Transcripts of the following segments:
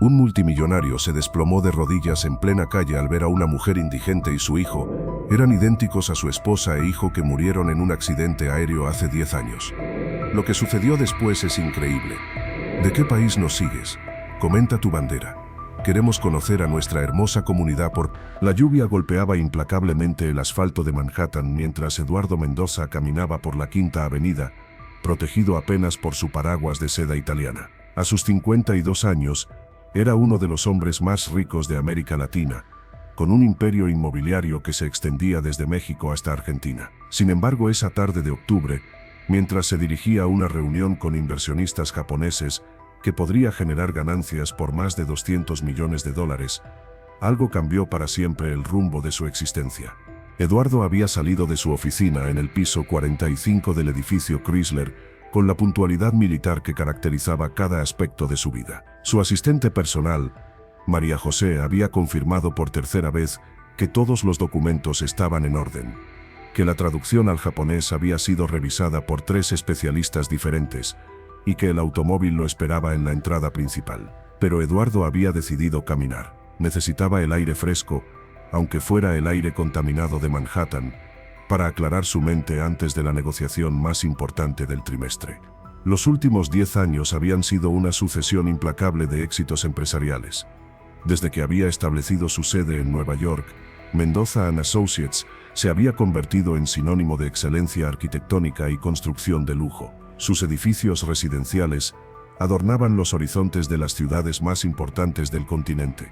Un multimillonario se desplomó de rodillas en plena calle al ver a una mujer indigente y su hijo. Eran idénticos a su esposa e hijo que murieron en un accidente aéreo hace 10 años. Lo que sucedió después es increíble. ¿De qué país nos sigues? Comenta tu bandera. Queremos conocer a nuestra hermosa comunidad por... La lluvia golpeaba implacablemente el asfalto de Manhattan mientras Eduardo Mendoza caminaba por la Quinta Avenida, protegido apenas por su paraguas de seda italiana. A sus 52 años, era uno de los hombres más ricos de América Latina, con un imperio inmobiliario que se extendía desde México hasta Argentina. Sin embargo, esa tarde de octubre, mientras se dirigía a una reunión con inversionistas japoneses que podría generar ganancias por más de $200 millones, algo cambió para siempre el rumbo de su existencia. Eduardo había salido de su oficina en el piso 45 del edificio Chrysler, con la puntualidad militar que caracterizaba cada aspecto de su vida. Su asistente personal, María José, había confirmado por tercera vez que todos los documentos estaban en orden, que la traducción al japonés había sido revisada por 3 especialistas diferentes y que el automóvil lo esperaba en la entrada principal. Pero Eduardo había decidido caminar. Necesitaba el aire fresco, aunque fuera el aire contaminado de Manhattan, para aclarar su mente antes de la negociación más importante del trimestre. Los últimos 10 años habían sido una sucesión implacable de éxitos empresariales. Desde que había establecido su sede en Nueva York, Mendoza & Associates se había convertido en sinónimo de excelencia arquitectónica y construcción de lujo. Sus edificios residenciales adornaban los horizontes de las ciudades más importantes del continente,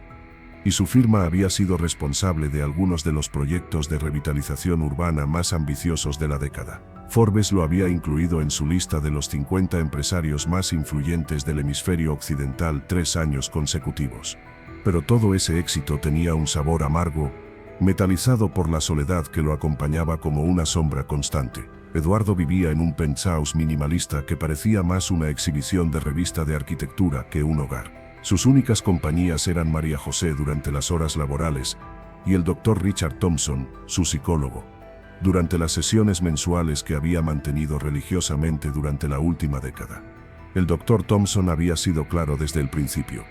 y su firma había sido responsable de algunos de los proyectos de revitalización urbana más ambiciosos de la década. Forbes lo había incluido en su lista de los 50 empresarios más influyentes del hemisferio occidental 3 años consecutivos. Pero todo ese éxito tenía un sabor amargo, metalizado por la soledad que lo acompañaba como una sombra constante. Eduardo vivía en un penthouse minimalista que parecía más una exhibición de revista de arquitectura que un hogar. Sus únicas compañías eran María José durante las horas laborales y el Dr. Richard Thompson, su psicólogo, durante las sesiones mensuales que había mantenido religiosamente durante la última década. El Dr. Thompson había sido claro desde el principio.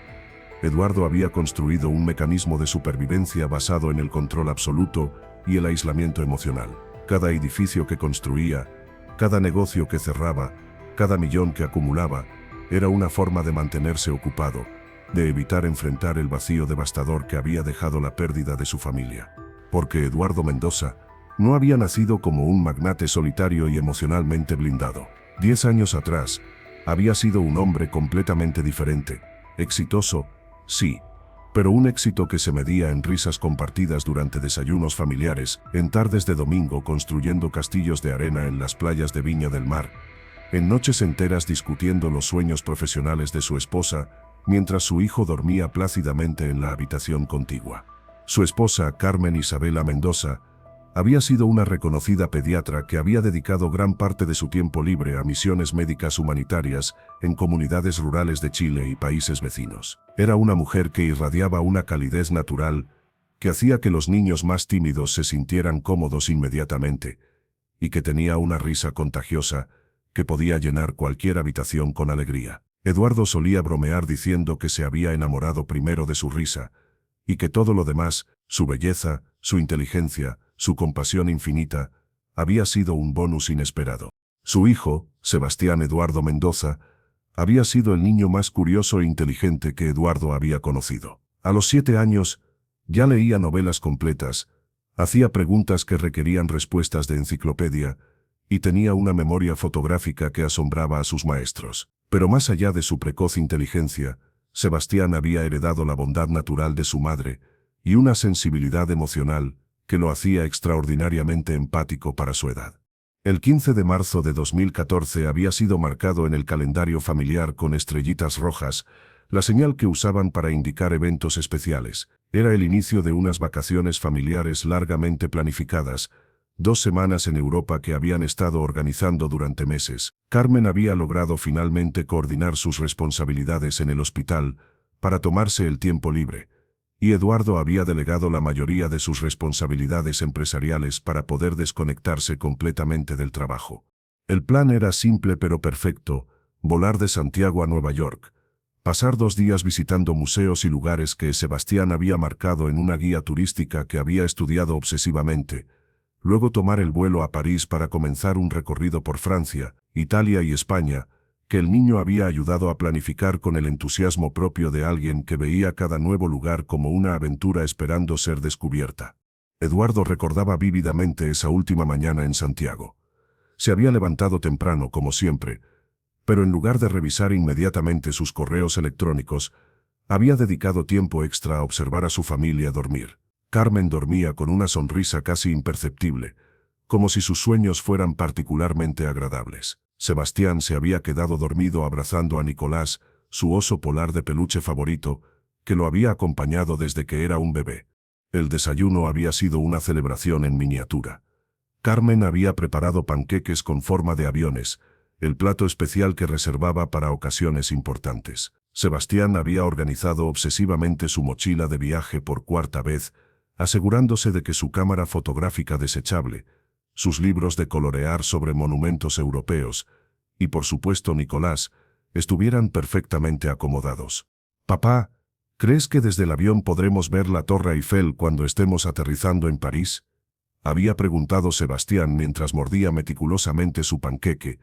Eduardo había construido un mecanismo de supervivencia basado en el control absoluto y el aislamiento emocional. Cada edificio que construía, cada negocio que cerraba, cada millón que acumulaba, era una forma de mantenerse ocupado, de evitar enfrentar el vacío devastador que había dejado la pérdida de su familia. Porque Eduardo Mendoza no había nacido como un magnate solitario y emocionalmente blindado. 10 años atrás, había sido un hombre completamente diferente, exitoso, sí, pero un éxito que se medía en risas compartidas durante desayunos familiares, en tardes de domingo construyendo castillos de arena en las playas de Viña del Mar, en noches enteras discutiendo los sueños profesionales de su esposa, mientras su hijo dormía plácidamente en la habitación contigua. Su esposa, Carmen Isabela Mendoza, había sido una reconocida pediatra que había dedicado gran parte de su tiempo libre a misiones médicas humanitarias en comunidades rurales de Chile y países vecinos. Era una mujer que irradiaba una calidez natural que hacía que los niños más tímidos se sintieran cómodos inmediatamente, y que tenía una risa contagiosa que podía llenar cualquier habitación con alegría. Eduardo solía bromear diciendo que se había enamorado primero de su risa, y que todo lo demás, su belleza, su inteligencia, su compasión infinita, había sido un bonus inesperado. Su hijo, Sebastián Eduardo Mendoza, había sido el niño más curioso e inteligente que Eduardo había conocido. A los 7 años, ya leía novelas completas, hacía preguntas que requerían respuestas de enciclopedia, y tenía una memoria fotográfica que asombraba a sus maestros. Pero más allá de su precoz inteligencia, Sebastián había heredado la bondad natural de su madre y una sensibilidad emocional que lo hacía extraordinariamente empático para su edad. El 15 de marzo de 2014 había sido marcado en el calendario familiar con estrellitas rojas, la señal que usaban para indicar eventos especiales. Era el inicio de unas vacaciones familiares largamente planificadas, 2 semanas en Europa que habían estado organizando durante meses. Carmen había logrado finalmente coordinar sus responsabilidades en el hospital para tomarse el tiempo libre, y Eduardo había delegado la mayoría de sus responsabilidades empresariales para poder desconectarse completamente del trabajo. El plan era simple pero perfecto: volar de Santiago a Nueva York, Pasar 2 días visitando museos y lugares que Sebastián había marcado en una guía turística que había estudiado obsesivamente. Luego tomar el vuelo a París para comenzar un recorrido por Francia, Italia y España, que el niño había ayudado a planificar con el entusiasmo propio de alguien que veía cada nuevo lugar como una aventura esperando ser descubierta. Eduardo recordaba vívidamente esa última mañana en Santiago. Se había levantado temprano, como siempre, pero en lugar de revisar inmediatamente sus correos electrónicos, había dedicado tiempo extra a observar a su familia dormir. Carmen dormía con una sonrisa casi imperceptible, como si sus sueños fueran particularmente agradables. Sebastián se había quedado dormido abrazando a Nicolás, su oso polar de peluche favorito, que lo había acompañado desde que era un bebé. El desayuno había sido una celebración en miniatura. Carmen había preparado panqueques con forma de aviones, el plato especial que reservaba para ocasiones importantes. Sebastián había organizado obsesivamente su mochila de viaje por 4ª vez, asegurándose de que su cámara fotográfica desechable, sus libros de colorear sobre monumentos europeos y, por supuesto, Nicolás, estuvieran perfectamente acomodados. «Papá, ¿crees que desde el avión podremos ver la Torre Eiffel cuando estemos aterrizando en París?», había preguntado Sebastián mientras mordía meticulosamente su panqueque,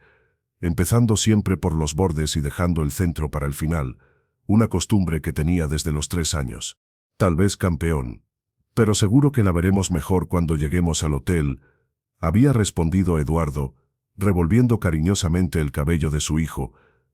empezando siempre por los bordes y dejando el centro para el final, una costumbre que tenía desde los 3 años. «Tal vez, campeón, pero seguro que la veremos mejor cuando lleguemos al hotel», había respondido Eduardo, revolviendo cariñosamente el cabello de su hijo,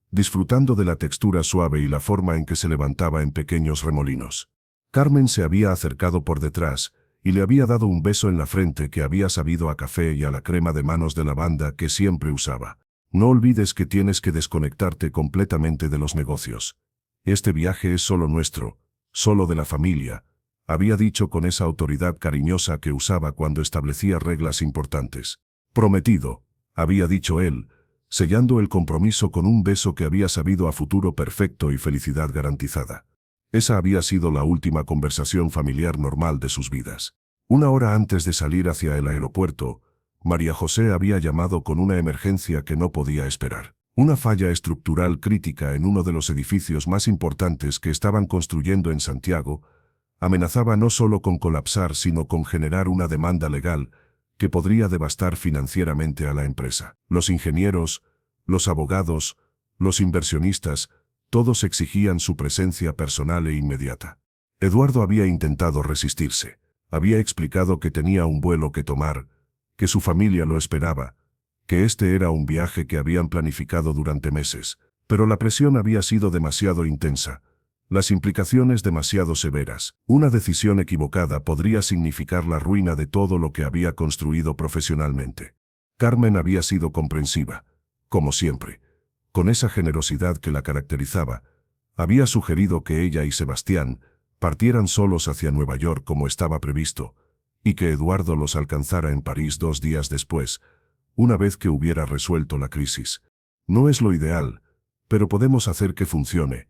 disfrutando de la textura suave y la forma en que se levantaba en pequeños remolinos. Carmen se había acercado por detrás y le había dado un beso en la frente que había sabido a café y a la crema de manos de lavanda que siempre usaba. «No olvides que tienes que desconectarte completamente de los negocios. Este viaje es solo nuestro, solo de la familia», había dicho con esa autoridad cariñosa que usaba cuando establecía reglas importantes. «Prometido», había dicho él, sellando el compromiso con un beso que había sabido a futuro perfecto y felicidad garantizada. Esa había sido la última conversación familiar normal de sus vidas. 1 hora antes de salir hacia el aeropuerto, María José había llamado con una emergencia que no podía esperar. Una falla estructural crítica en uno de los edificios más importantes que estaban construyendo en Santiago amenazaba no solo con colapsar, sino con generar una demanda legal que podría devastar financieramente a la empresa. Los ingenieros, los abogados, los inversionistas, todos exigían su presencia personal e inmediata. Eduardo había intentado resistirse. Había explicado que tenía un vuelo que tomar, que su familia lo esperaba, que este era un viaje que habían planificado durante meses, pero la presión había sido demasiado intensa, las implicaciones demasiado severas. Una decisión equivocada podría significar la ruina de todo lo que había construido profesionalmente. Carmen había sido comprensiva, como siempre. Con esa generosidad que la caracterizaba, había sugerido que ella y Sebastián partieran solos hacia Nueva York como estaba previsto, y que Eduardo los alcanzara en París 2 días después, una vez que hubiera resuelto la crisis. «No es lo ideal, pero podemos hacer que funcione»,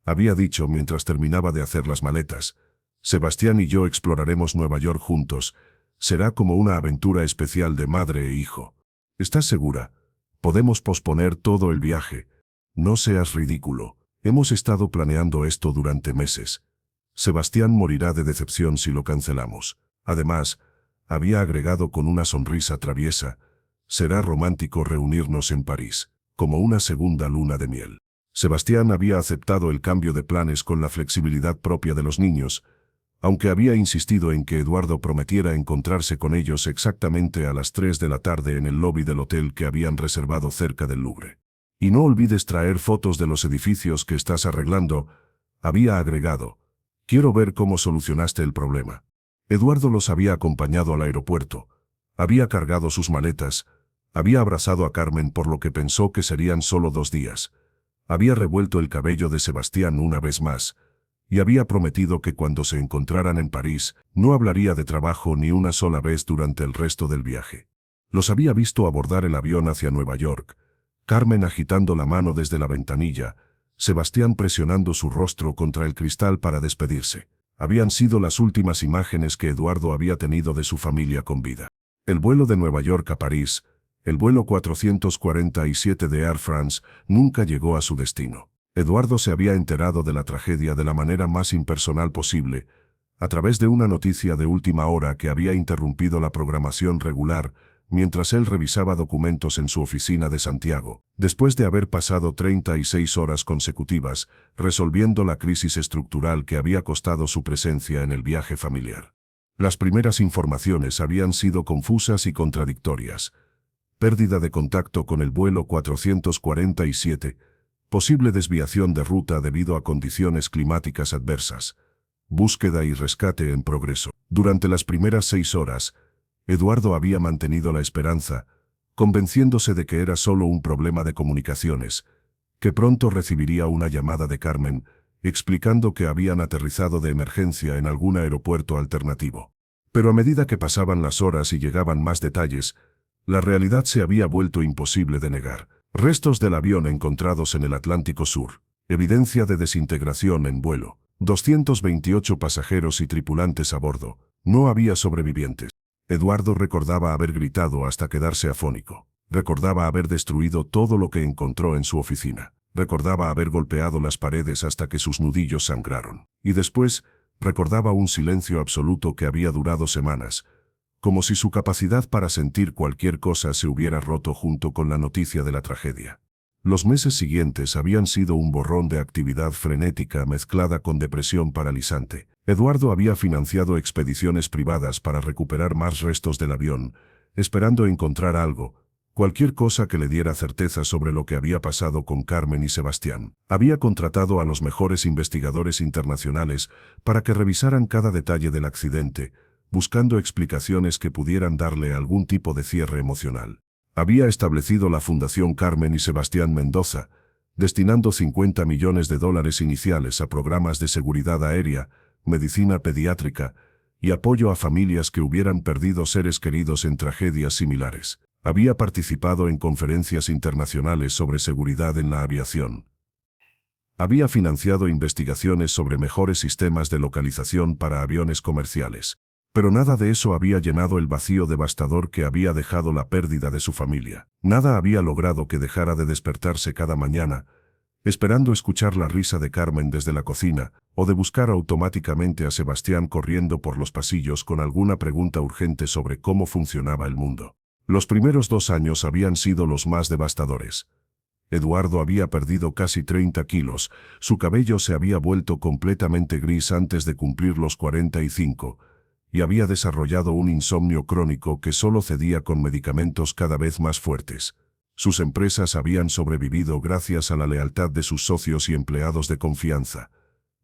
había dicho mientras terminaba de hacer las maletas. «Sebastián y yo exploraremos Nueva York juntos. Será como una aventura especial de madre e hijo. ¿Estás segura? Podemos posponer todo el viaje. No seas ridículo. Hemos estado planeando esto durante meses. Sebastián morirá de decepción si lo cancelamos». Además, había agregado con una sonrisa traviesa, «será romántico reunirnos en París, como una segunda luna de miel». Sebastián había aceptado el cambio de planes con la flexibilidad propia de los niños, aunque había insistido en que Eduardo prometiera encontrarse con ellos exactamente a las 3 de la tarde en el lobby del hotel que habían reservado cerca del Louvre. «Y no olvides traer fotos de los edificios que estás arreglando», había agregado. «Quiero ver cómo solucionaste el problema». Eduardo los había acompañado al aeropuerto, había cargado sus maletas, había abrazado a Carmen por lo que pensó que serían solo 2 días. Había revuelto el cabello de Sebastián una vez más, y había prometido que cuando se encontraran en París, no hablaría de trabajo ni una sola vez durante el resto del viaje. Los había visto abordar el avión hacia Nueva York, Carmen agitando la mano desde la ventanilla, Sebastián presionando su rostro contra el cristal para despedirse. Habían sido las últimas imágenes que Eduardo había tenido de su familia con vida. El vuelo de Nueva York a París, el vuelo 447 de Air France, nunca llegó a su destino. Eduardo se había enterado de la tragedia de la manera más impersonal posible, a través de una noticia de última hora que había interrumpido la programación regular mientras él revisaba documentos en su oficina de Santiago, después de haber pasado 36 horas consecutivas resolviendo la crisis estructural que había costado su presencia en el viaje familiar. Las primeras informaciones habían sido confusas y contradictorias. Pérdida de contacto con el vuelo 447, posible desviación de ruta debido a condiciones climáticas adversas, búsqueda y rescate en progreso. Durante las primeras 6 horas, Eduardo había mantenido la esperanza, convenciéndose de que era solo un problema de comunicaciones, que pronto recibiría una llamada de Carmen, explicando que habían aterrizado de emergencia en algún aeropuerto alternativo. Pero a medida que pasaban las horas y llegaban más detalles, la realidad se había vuelto imposible de negar. Restos del avión encontrados en el Atlántico Sur, evidencia de desintegración en vuelo, 228 pasajeros y tripulantes a bordo, no había sobrevivientes. Eduardo recordaba haber gritado hasta quedarse afónico. Recordaba haber destruido todo lo que encontró en su oficina. Recordaba haber golpeado las paredes hasta que sus nudillos sangraron. Y después, recordaba un silencio absoluto que había durado semanas, como si su capacidad para sentir cualquier cosa se hubiera roto junto con la noticia de la tragedia. Los meses siguientes habían sido un borrón de actividad frenética mezclada con depresión paralizante. Eduardo había financiado expediciones privadas para recuperar más restos del avión, esperando encontrar algo, cualquier cosa que le diera certeza sobre lo que había pasado con Carmen y Sebastián. Había contratado a los mejores investigadores internacionales para que revisaran cada detalle del accidente, buscando explicaciones que pudieran darle algún tipo de cierre emocional. Había establecido la Fundación Carmen y Sebastián Mendoza, destinando $50 millones iniciales a programas de seguridad aérea, medicina pediátrica y apoyo a familias que hubieran perdido seres queridos en tragedias similares. Había participado en conferencias internacionales sobre seguridad en la aviación. Había financiado investigaciones sobre mejores sistemas de localización para aviones comerciales. Pero nada de eso había llenado el vacío devastador que había dejado la pérdida de su familia. Nada había logrado que dejara de despertarse cada mañana, esperando escuchar la risa de Carmen desde la cocina, o de buscar automáticamente a Sebastián corriendo por los pasillos con alguna pregunta urgente sobre cómo funcionaba el mundo. Los primeros 2 años habían sido los más devastadores. Eduardo había perdido casi 30 kilos, su cabello se había vuelto completamente gris antes de cumplir los 45, y había desarrollado un insomnio crónico que solo cedía con medicamentos cada vez más fuertes. Sus empresas habían sobrevivido gracias a la lealtad de sus socios y empleados de confianza,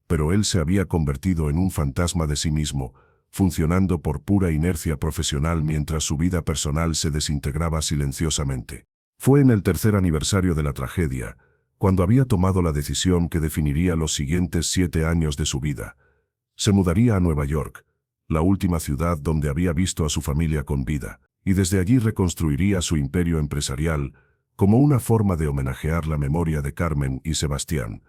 pero él se había convertido en un fantasma de sí mismo, funcionando por pura inercia profesional mientras su vida personal se desintegraba silenciosamente. Fue en el 3er aniversario de la tragedia, cuando había tomado la decisión que definiría los siguientes 7 años de su vida. Se mudaría a Nueva York, la última ciudad donde había visto a su familia con vida, y desde allí reconstruiría su imperio empresarial como una forma de homenajear la memoria de Carmen y Sebastián,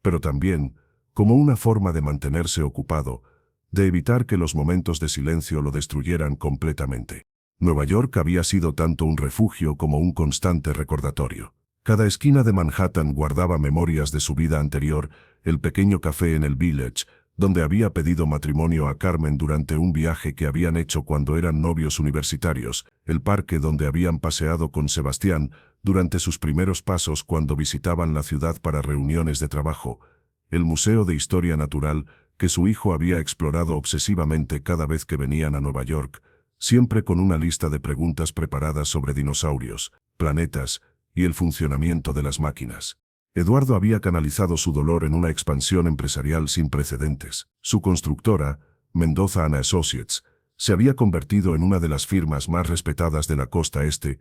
pero también como una forma de mantenerse ocupado, de evitar que los momentos de silencio lo destruyeran completamente. Nueva York había sido tanto un refugio como un constante recordatorio. Cada esquina de Manhattan guardaba memorias de su vida anterior, el pequeño café en el Village, donde había pedido matrimonio a Carmen durante un viaje que habían hecho cuando eran novios universitarios, el parque donde habían paseado con Sebastián durante sus primeros pasos cuando visitaban la ciudad para reuniones de trabajo, el Museo de Historia Natural que su hijo había explorado obsesivamente cada vez que venían a Nueva York, siempre con una lista de preguntas preparadas sobre dinosaurios, planetas y el funcionamiento de las máquinas. Eduardo había canalizado su dolor en una expansión empresarial sin precedentes. Su constructora, Mendoza and Associates, se había convertido en una de las firmas más respetadas de la costa este,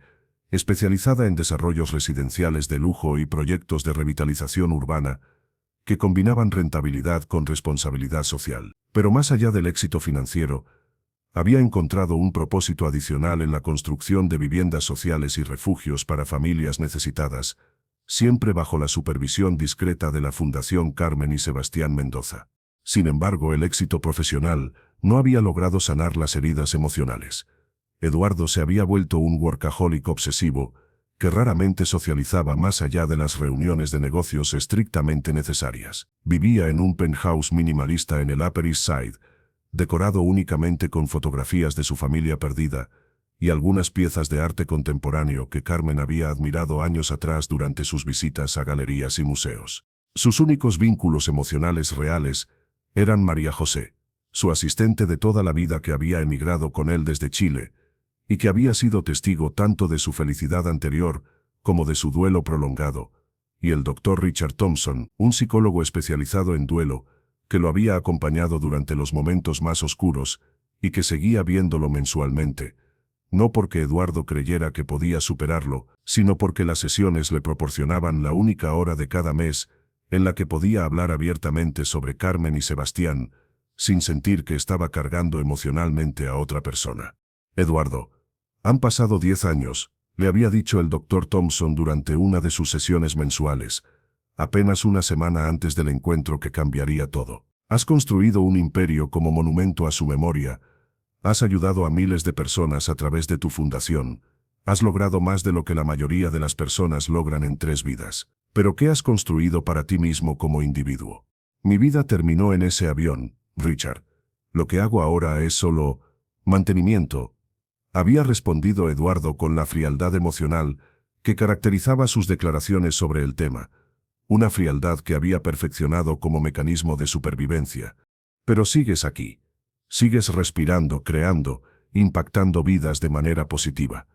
especializada en desarrollos residenciales de lujo y proyectos de revitalización urbana que combinaban rentabilidad con responsabilidad social. Pero más allá del éxito financiero, había encontrado un propósito adicional en la construcción de viviendas sociales y refugios para familias necesitadas, siempre bajo la supervisión discreta de la Fundación Carmen y Sebastián Mendoza. Sin embargo, el éxito profesional no había logrado sanar las heridas emocionales. Eduardo se había vuelto un workaholic obsesivo, que raramente socializaba más allá de las reuniones de negocios estrictamente necesarias. Vivía en un penthouse minimalista en el Upper East Side, decorado únicamente con fotografías de su familia perdida y algunas piezas de arte contemporáneo que Carmen había admirado años atrás durante sus visitas a galerías y museos. Sus únicos vínculos emocionales reales eran María José, su asistente de toda la vida que había emigrado con él desde Chile, y que había sido testigo tanto de su felicidad anterior como de su duelo prolongado, y el Dr. Richard Thompson, un psicólogo especializado en duelo, que lo había acompañado durante los momentos más oscuros y que seguía viéndolo mensualmente, no porque Eduardo creyera que podía superarlo, sino porque las sesiones le proporcionaban la única hora de cada mes en la que podía hablar abiertamente sobre Carmen y Sebastián, sin sentir que estaba cargando emocionalmente a otra persona. Eduardo, han pasado 10 años, le había dicho el Dr. Thompson durante una de sus sesiones mensuales, apenas una semana antes del encuentro que cambiaría todo. Has construido un imperio como monumento a su memoria, has ayudado a miles de personas a través de tu fundación, has logrado más de lo que la mayoría de las personas logran en 3 vidas. Pero ¿qué has construido para ti mismo como individuo? Mi vida terminó en ese avión, Richard. Lo que hago ahora es solo mantenimiento, había respondido Eduardo con la frialdad emocional que caracterizaba sus declaraciones sobre el tema, una frialdad que había perfeccionado como mecanismo de supervivencia. Pero sigues aquí. Sigues respirando, creando, impactando vidas de manera positiva.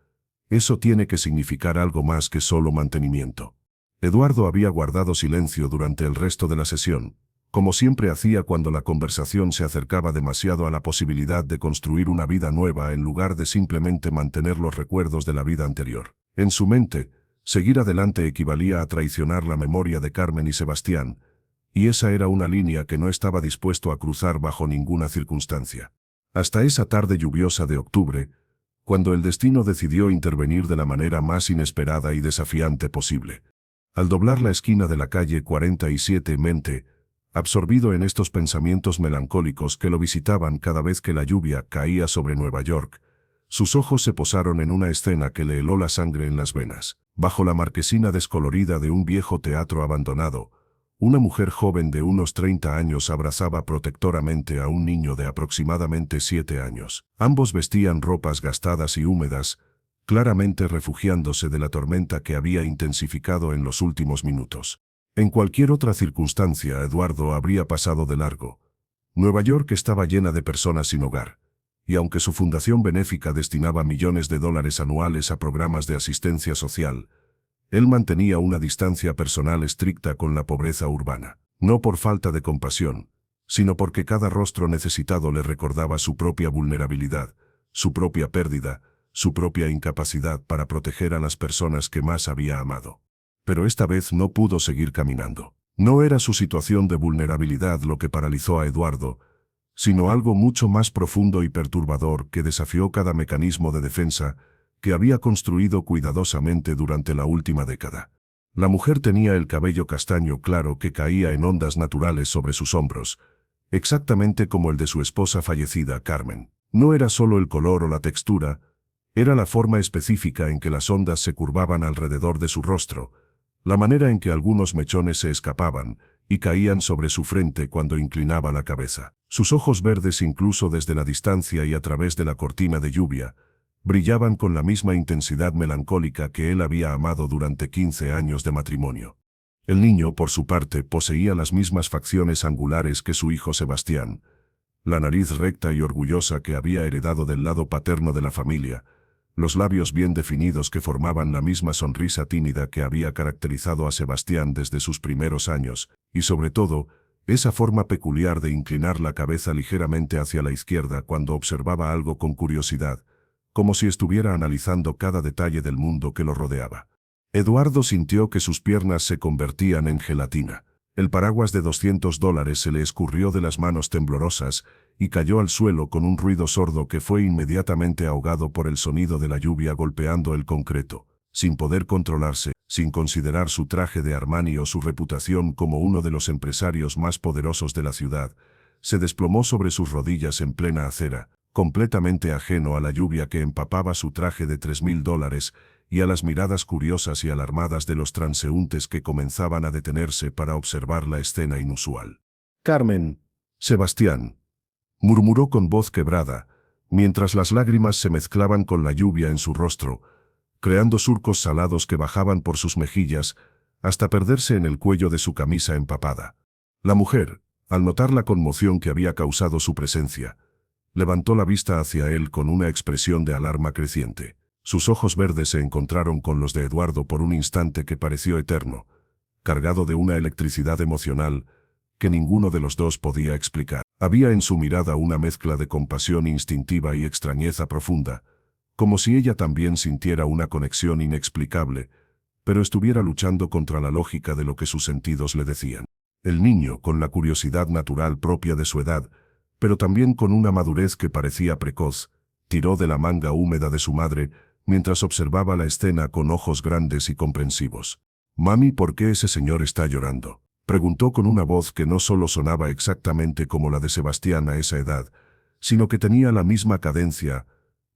Eso tiene que significar algo más que solo mantenimiento. Eduardo había guardado silencio durante el resto de la sesión, como siempre hacía cuando la conversación se acercaba demasiado a la posibilidad de construir una vida nueva en lugar de simplemente mantener los recuerdos de la vida anterior. En su mente, seguir adelante equivalía a traicionar la memoria de Carmen y Sebastián, y esa era una línea que no estaba dispuesto a cruzar bajo ninguna circunstancia. Hasta esa tarde lluviosa de octubre, cuando el destino decidió intervenir de la manera más inesperada y desafiante posible. Al doblar la esquina de la calle 47 mente, absorbido en estos pensamientos melancólicos que lo visitaban cada vez que la lluvia caía sobre Nueva York, sus ojos se posaron en una escena que le heló la sangre en las venas. Bajo la marquesina descolorida de un viejo teatro abandonado, una mujer joven de unos 30 años abrazaba protectoramente a un niño de aproximadamente 7 años. Ambos vestían ropas gastadas y húmedas, claramente refugiándose de la tormenta que había intensificado en los últimos minutos. En cualquier otra circunstancia, Eduardo habría pasado de largo. Nueva York estaba llena de personas sin hogar, y aunque su fundación benéfica destinaba millones de dólares anuales a programas de asistencia social, él mantenía una distancia personal estricta con la pobreza urbana, no por falta de compasión, sino porque cada rostro necesitado le recordaba su propia vulnerabilidad, su propia pérdida, su propia incapacidad para proteger a las personas que más había amado. Pero esta vez no pudo seguir caminando. No era su situación de vulnerabilidad lo que paralizó a Eduardo, sino algo mucho más profundo y perturbador que desafió cada mecanismo de defensa que había construido cuidadosamente durante la última década. La mujer tenía el cabello castaño claro que caía en ondas naturales sobre sus hombros, exactamente como el de su esposa fallecida, Carmen. No era solo el color o la textura, era la forma específica en que las ondas se curvaban alrededor de su rostro, la manera en que algunos mechones se escapaban y caían sobre su frente cuando inclinaba la cabeza. Sus ojos verdes, incluso desde la distancia y a través de la cortina de lluvia, brillaban con la misma intensidad melancólica que él había amado durante 15 años de matrimonio. El niño, por su parte, poseía las mismas facciones angulares que su hijo Sebastián, la nariz recta y orgullosa que había heredado del lado paterno de la familia, los labios bien definidos que formaban la misma sonrisa tímida que había caracterizado a Sebastián desde sus primeros años, y sobre todo, esa forma peculiar de inclinar la cabeza ligeramente hacia la izquierda cuando observaba algo con curiosidad, como si estuviera analizando cada detalle del mundo que lo rodeaba. Eduardo sintió que sus piernas se convertían en gelatina. El paraguas de $200 se le escurrió de las manos temblorosas y cayó al suelo con un ruido sordo que fue inmediatamente ahogado por el sonido de la lluvia golpeando el concreto. Sin poder controlarse, sin considerar su traje de Armani o su reputación como uno de los empresarios más poderosos de la ciudad, se desplomó sobre sus rodillas en plena acera, completamente ajeno a la lluvia que empapaba su traje de $3,000 y a las miradas curiosas y alarmadas de los transeúntes que comenzaban a detenerse para observar la escena inusual. «Carmen, Sebastián», murmuró con voz quebrada, mientras las lágrimas se mezclaban con la lluvia en su rostro, creando surcos salados que bajaban por sus mejillas hasta perderse en el cuello de su camisa empapada. La mujer, al notar la conmoción que había causado su presencia, levantó la vista hacia él con una expresión de alarma creciente. Sus ojos verdes se encontraron con los de Eduardo por un instante que pareció eterno, cargado de una electricidad emocional que ninguno de los dos podía explicar. Había en su mirada una mezcla de compasión instintiva y extrañeza profunda, como si ella también sintiera una conexión inexplicable, pero estuviera luchando contra la lógica de lo que sus sentidos le decían. El niño, con la curiosidad natural propia de su edad, pero también con una madurez que parecía precoz, tiró de la manga húmeda de su madre mientras observaba la escena con ojos grandes y comprensivos. «Mami, ¿por qué ese señor está llorando?», preguntó con una voz que no solo sonaba exactamente como la de Sebastián a esa edad, sino que tenía la misma cadencia,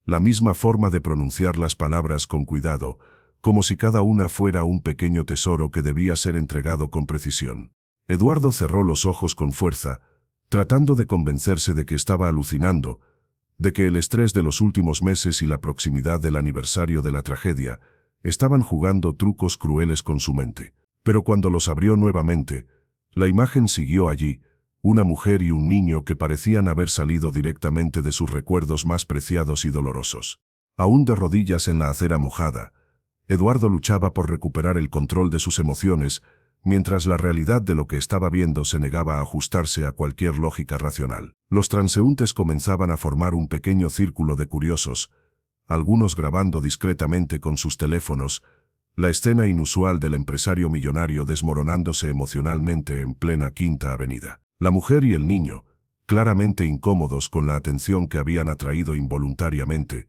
la misma forma de pronunciar las palabras con cuidado, como si cada una fuera un pequeño tesoro que debía ser entregado con precisión. Eduardo cerró los ojos con fuerza, tratando de convencerse de que estaba alucinando, de que el estrés de los últimos meses y la proximidad del aniversario de la tragedia estaban jugando trucos crueles con su mente. Pero cuando los abrió nuevamente, la imagen siguió allí, una mujer y un niño que parecían haber salido directamente de sus recuerdos más preciados y dolorosos. Aún de rodillas en la acera mojada, Eduardo luchaba por recuperar el control de sus emociones, mientras la realidad de lo que estaba viendo se negaba a ajustarse a cualquier lógica racional. Los transeúntes comenzaban a formar un pequeño círculo de curiosos, algunos grabando discretamente con sus teléfonos, la escena inusual del empresario millonario desmoronándose emocionalmente en plena Quinta Avenida. La mujer y el niño, claramente incómodos con la atención que habían atraído involuntariamente,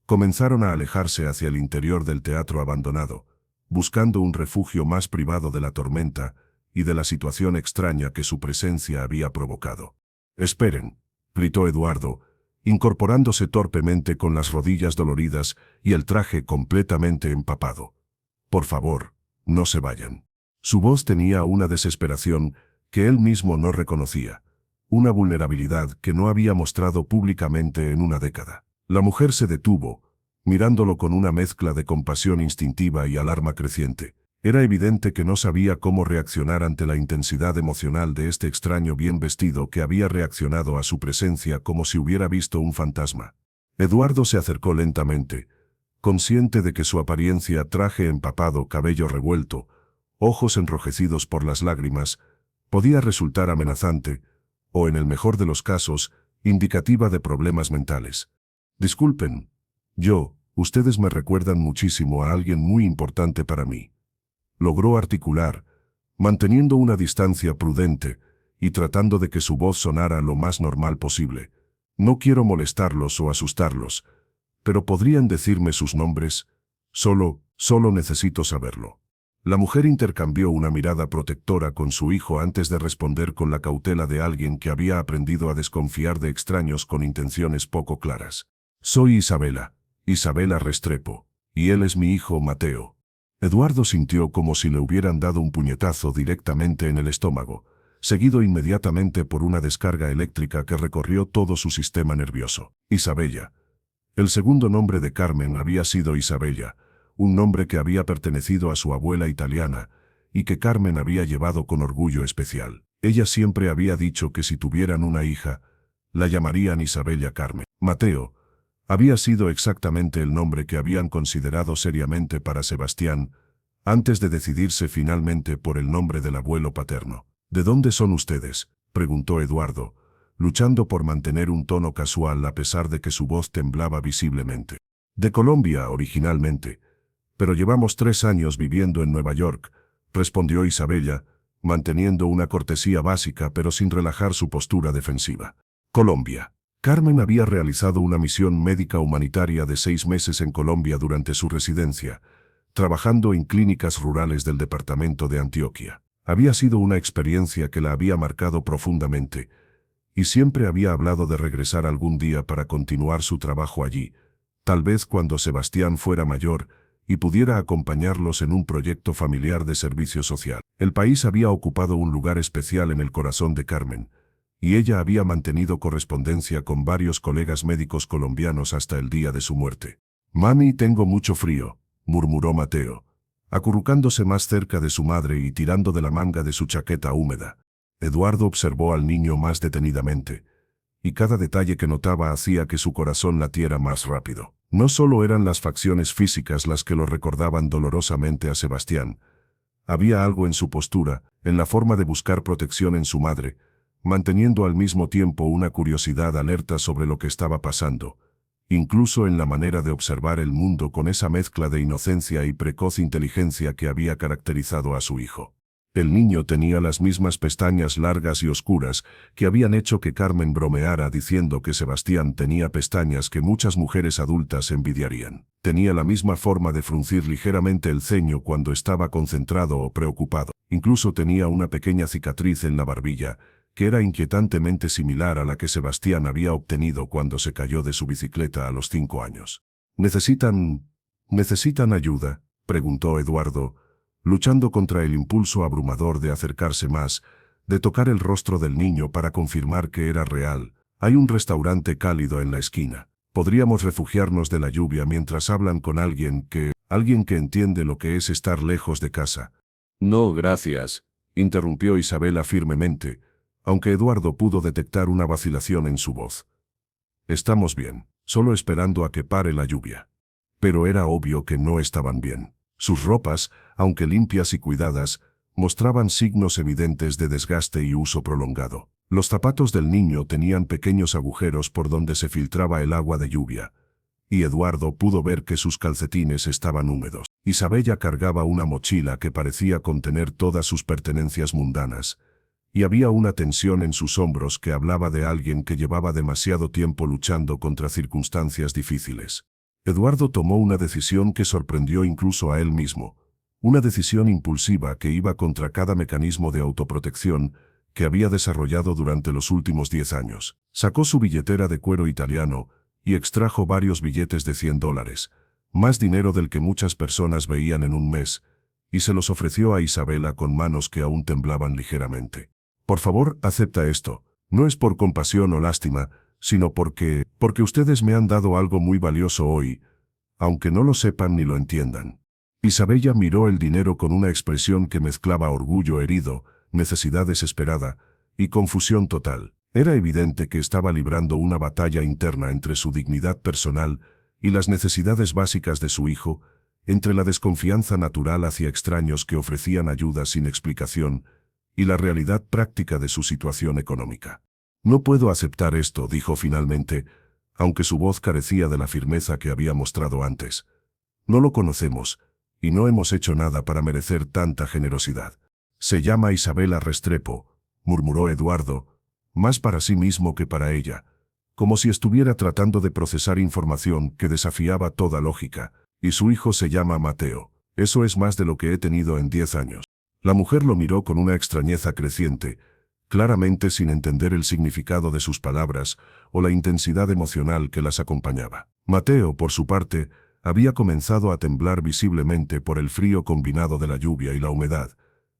comenzaron a alejarse hacia el interior del teatro abandonado, buscando un refugio más privado de la tormenta y de la situación extraña que su presencia había provocado. «Esperen», gritó Eduardo, incorporándose torpemente con las rodillas doloridas y el traje completamente empapado. «Por favor, no se vayan». Su voz tenía una desesperación que él mismo no reconocía, una vulnerabilidad que no había mostrado públicamente en una década. La mujer se detuvo, mirándolo con una mezcla de compasión instintiva y alarma creciente. Era evidente que no sabía cómo reaccionar ante la intensidad emocional de este extraño bien vestido que había reaccionado a su presencia como si hubiera visto un fantasma. Eduardo se acercó lentamente, consciente de que su apariencia, traje empapado, cabello revuelto, ojos enrojecidos por las lágrimas, podía resultar amenazante, o en el mejor de los casos, indicativa de problemas mentales. «Disculpen, ustedes me recuerdan muchísimo a alguien muy importante para mí», logró articular, manteniendo una distancia prudente y tratando de que su voz sonara lo más normal posible. «No quiero molestarlos o asustarlos, pero ¿podrían decirme sus nombres? Solo necesito saberlo». La mujer intercambió una mirada protectora con su hijo antes de responder con la cautela de alguien que había aprendido a desconfiar de extraños con intenciones poco claras. «Soy Isabela Restrepo, y él es mi hijo Mateo». Eduardo sintió como si le hubieran dado un puñetazo directamente en el estómago, seguido inmediatamente por una descarga eléctrica que recorrió todo su sistema nervioso. Isabella. El segundo nombre de Carmen había sido Isabella, un nombre que había pertenecido a su abuela italiana y que Carmen había llevado con orgullo especial. Ella siempre había dicho que si tuvieran una hija, la llamarían Isabella Carmen. Mateo había sido exactamente el nombre que habían considerado seriamente para Sebastián, antes de decidirse finalmente por el nombre del abuelo paterno. «¿De dónde son ustedes?», preguntó Eduardo, luchando por mantener un tono casual a pesar de que su voz temblaba visiblemente. «De Colombia, originalmente, pero llevamos 3 años viviendo en Nueva York», respondió Isabella, manteniendo una cortesía básica pero sin relajar su postura defensiva. «Colombia». Carmen había realizado una misión médica humanitaria de 6 meses en Colombia durante su residencia, trabajando en clínicas rurales del departamento de Antioquia. Había sido una experiencia que la había marcado profundamente, y siempre había hablado de regresar algún día para continuar su trabajo allí, tal vez cuando Sebastián fuera mayor y pudiera acompañarlos en un proyecto familiar de servicio social. El país había ocupado un lugar especial en el corazón de Carmen, y ella había mantenido correspondencia con varios colegas médicos colombianos hasta el día de su muerte. «Mami, tengo mucho frío», murmuró Mateo, acurrucándose más cerca de su madre y tirando de la manga de su chaqueta húmeda. Eduardo observó al niño más detenidamente, y cada detalle que notaba hacía que su corazón latiera más rápido. No solo eran las facciones físicas las que lo recordaban dolorosamente a Sebastián. Había algo en su postura, en la forma de buscar protección en su madre, manteniendo al mismo tiempo una curiosidad alerta sobre lo que estaba pasando, incluso en la manera de observar el mundo con esa mezcla de inocencia y precoz inteligencia que había caracterizado a su hijo. El niño tenía las mismas pestañas largas y oscuras que habían hecho que Carmen bromeara diciendo que Sebastián tenía pestañas que muchas mujeres adultas envidiarían. Tenía la misma forma de fruncir ligeramente el ceño cuando estaba concentrado o preocupado. Incluso tenía una pequeña cicatriz en la barbilla, que era inquietantemente similar a la que Sebastián había obtenido cuando se cayó de su bicicleta a los 5 años. ¿Necesitan ayuda?», preguntó Eduardo, luchando contra el impulso abrumador de acercarse más, de tocar el rostro del niño para confirmar que era real. «Hay un restaurante cálido en la esquina. Podríamos refugiarnos de la lluvia mientras hablan con alguien que entiende lo que es estar lejos de casa». «No, gracias», interrumpió Isabela firmemente, aunque Eduardo pudo detectar una vacilación en su voz. «Estamos bien, solo esperando a que pare la lluvia». Pero era obvio que no estaban bien. Sus ropas, aunque limpias y cuidadas, mostraban signos evidentes de desgaste y uso prolongado. Los zapatos del niño tenían pequeños agujeros por donde se filtraba el agua de lluvia, y Eduardo pudo ver que sus calcetines estaban húmedos. Isabella cargaba una mochila que parecía contener todas sus pertenencias mundanas, y había una tensión en sus hombros que hablaba de alguien que llevaba demasiado tiempo luchando contra circunstancias difíciles. Eduardo tomó una decisión que sorprendió incluso a él mismo, una decisión impulsiva que iba contra cada mecanismo de autoprotección que había desarrollado durante los últimos 10 años. Sacó su billetera de cuero italiano y extrajo varios billetes de $100, más dinero del que muchas personas veían en un mes, y se los ofreció a Isabela con manos que aún temblaban ligeramente. «Por favor, acepta esto. No es por compasión o lástima, sino porque ustedes me han dado algo muy valioso hoy, aunque no lo sepan ni lo entiendan». Isabella miró el dinero con una expresión que mezclaba orgullo herido, necesidad desesperada y confusión total. Era evidente que estaba librando una batalla interna entre su dignidad personal y las necesidades básicas de su hijo, entre la desconfianza natural hacia extraños que ofrecían ayuda sin explicación y la realidad práctica de su situación económica. «No puedo aceptar esto», dijo finalmente, aunque su voz carecía de la firmeza que había mostrado antes. «No lo conocemos, y no hemos hecho nada para merecer tanta generosidad». «Se llama Isabela Restrepo», murmuró Eduardo, más para sí mismo que para ella, como si estuviera tratando de procesar información que desafiaba toda lógica. «Y su hijo se llama Mateo. Eso es más de lo que he tenido en 10 años». La mujer lo miró con una extrañeza creciente, claramente sin entender el significado de sus palabras o la intensidad emocional que las acompañaba. Mateo, por su parte, había comenzado a temblar visiblemente por el frío combinado de la lluvia y la humedad,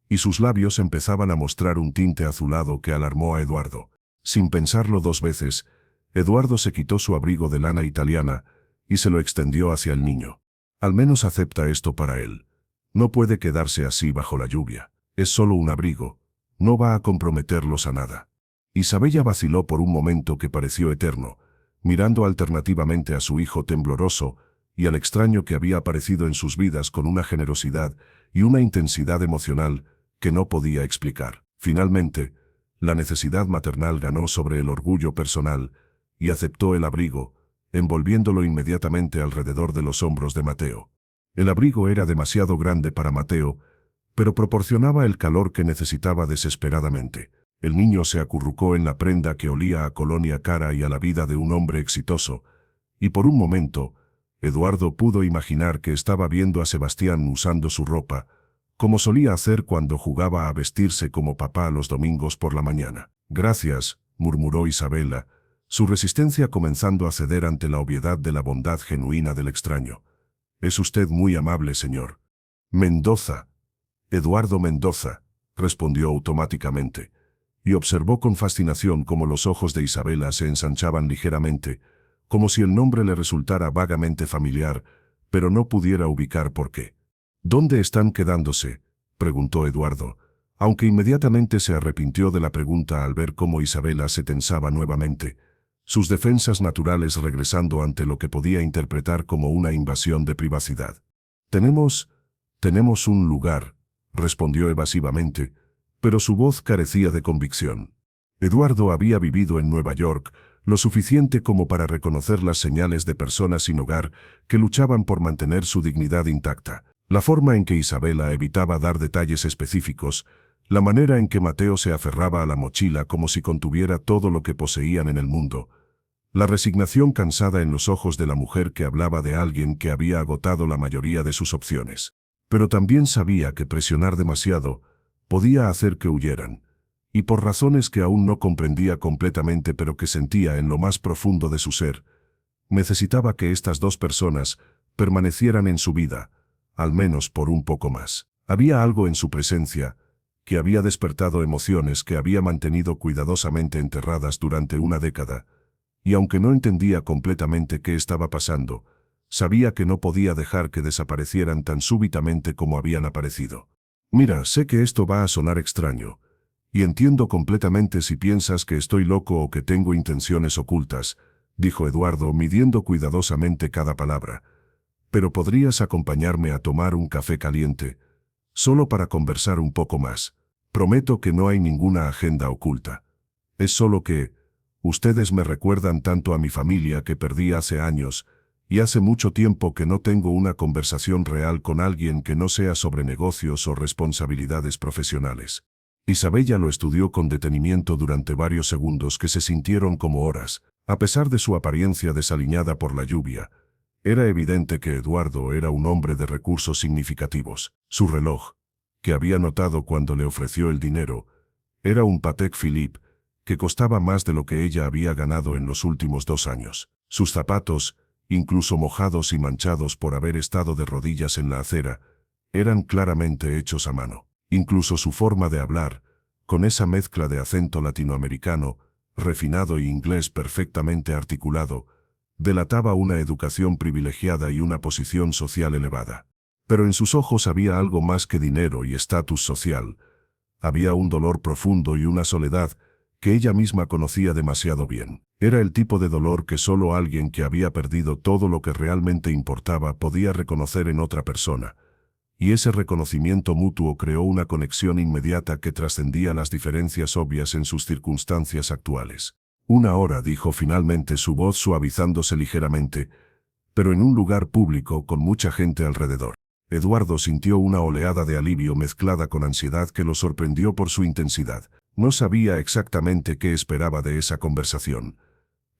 y sus labios empezaban a mostrar un tinte azulado que alarmó a Eduardo. Sin pensarlo 2 veces, Eduardo se quitó su abrigo de lana italiana y se lo extendió hacia el niño. «Al menos acepta esto para él. No puede quedarse así bajo la lluvia. Es solo un abrigo. No va a comprometerlos a nada». Isabella vaciló por un momento que pareció eterno, mirando alternativamente a su hijo tembloroso y al extraño que había aparecido en sus vidas con una generosidad y una intensidad emocional que no podía explicar. Finalmente, la necesidad maternal ganó sobre el orgullo personal y aceptó el abrigo, envolviéndolo inmediatamente alrededor de los hombros de Mateo. El abrigo era demasiado grande para Mateo, pero proporcionaba el calor que necesitaba desesperadamente. El niño se acurrucó en la prenda que olía a colonia cara y a la vida de un hombre exitoso, y por un momento, Eduardo pudo imaginar que estaba viendo a Sebastián usando su ropa, como solía hacer cuando jugaba a vestirse como papá los domingos por la mañana. «Gracias», murmuró Isabela, su resistencia comenzando a ceder ante la obviedad de la bondad genuina del extraño. Es usted muy amable, señor. Mendoza. Eduardo Mendoza, respondió automáticamente, y observó con fascinación cómo los ojos de Isabela se ensanchaban ligeramente, como si el nombre le resultara vagamente familiar, pero no pudiera ubicar por qué. ¿Dónde están quedándose?, preguntó Eduardo, aunque inmediatamente se arrepintió de la pregunta al ver cómo Isabela se tensaba nuevamente, sus defensas naturales regresando ante lo que podía interpretar como una invasión de privacidad. Tenemos un lugar, respondió evasivamente, pero su voz carecía de convicción. Eduardo había vivido en Nueva York lo suficiente como para reconocer las señales de personas sin hogar que luchaban por mantener su dignidad intacta. La forma en que Isabela evitaba dar detalles específicos, la manera en que Mateo se aferraba a la mochila como si contuviera todo lo que poseían en el mundo, la resignación cansada en los ojos de la mujer que hablaba de alguien que había agotado la mayoría de sus opciones. Pero también sabía que presionar demasiado podía hacer que huyeran, y por razones que aún no comprendía completamente pero que sentía en lo más profundo de su ser, necesitaba que estas dos personas permanecieran en su vida, al menos por un poco más. Había algo en su presencia que había despertado emociones que había mantenido cuidadosamente enterradas durante una década, y aunque no entendía completamente qué estaba pasando, sabía que no podía dejar que desaparecieran tan súbitamente como habían aparecido. Mira, sé que esto va a sonar extraño, y entiendo completamente si piensas que estoy loco o que tengo intenciones ocultas, dijo Eduardo midiendo cuidadosamente cada palabra. Pero podrías acompañarme a tomar un café caliente, solo para conversar un poco más. Prometo que no hay ninguna agenda oculta. Es solo que ustedes me recuerdan tanto a mi familia que perdí hace años, y hace mucho tiempo que no tengo una conversación real con alguien que no sea sobre negocios o responsabilidades profesionales. Isabella lo estudió con detenimiento durante varios segundos que se sintieron como horas, a pesar de su apariencia desaliñada por la lluvia. Era evidente que Eduardo era un hombre de recursos significativos. Su reloj, que había notado cuando le ofreció el dinero, era un Patek Philippe, que costaba más de lo que ella había ganado en los últimos 2 años. Sus zapatos, incluso mojados y manchados por haber estado de rodillas en la acera, eran claramente hechos a mano. Incluso su forma de hablar, con esa mezcla de acento latinoamericano, refinado y inglés perfectamente articulado, delataba una educación privilegiada y una posición social elevada. Pero en sus ojos había algo más que dinero y estatus social. Había un dolor profundo y una soledad que ella misma conocía demasiado bien. Era el tipo de dolor que solo alguien que había perdido todo lo que realmente importaba podía reconocer en otra persona, y ese reconocimiento mutuo creó una conexión inmediata que trascendía las diferencias obvias en sus circunstancias actuales. 1 hora, dijo finalmente, su voz suavizándose ligeramente, pero en un lugar público con mucha gente alrededor. Eduardo sintió una oleada de alivio mezclada con ansiedad que lo sorprendió por su intensidad. No sabía exactamente qué esperaba de esa conversación,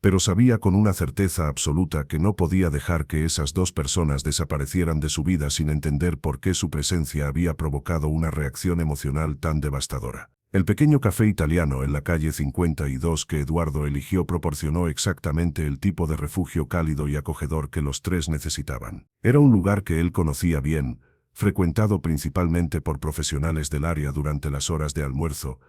pero sabía con una certeza absoluta que no podía dejar que esas dos personas desaparecieran de su vida sin entender por qué su presencia había provocado una reacción emocional tan devastadora. El pequeño café italiano en la calle 52 que Eduardo eligió proporcionó exactamente el tipo de refugio cálido y acogedor que los tres necesitaban. Era un lugar que él conocía bien, frecuentado principalmente por profesionales del área durante las horas de almuerzo,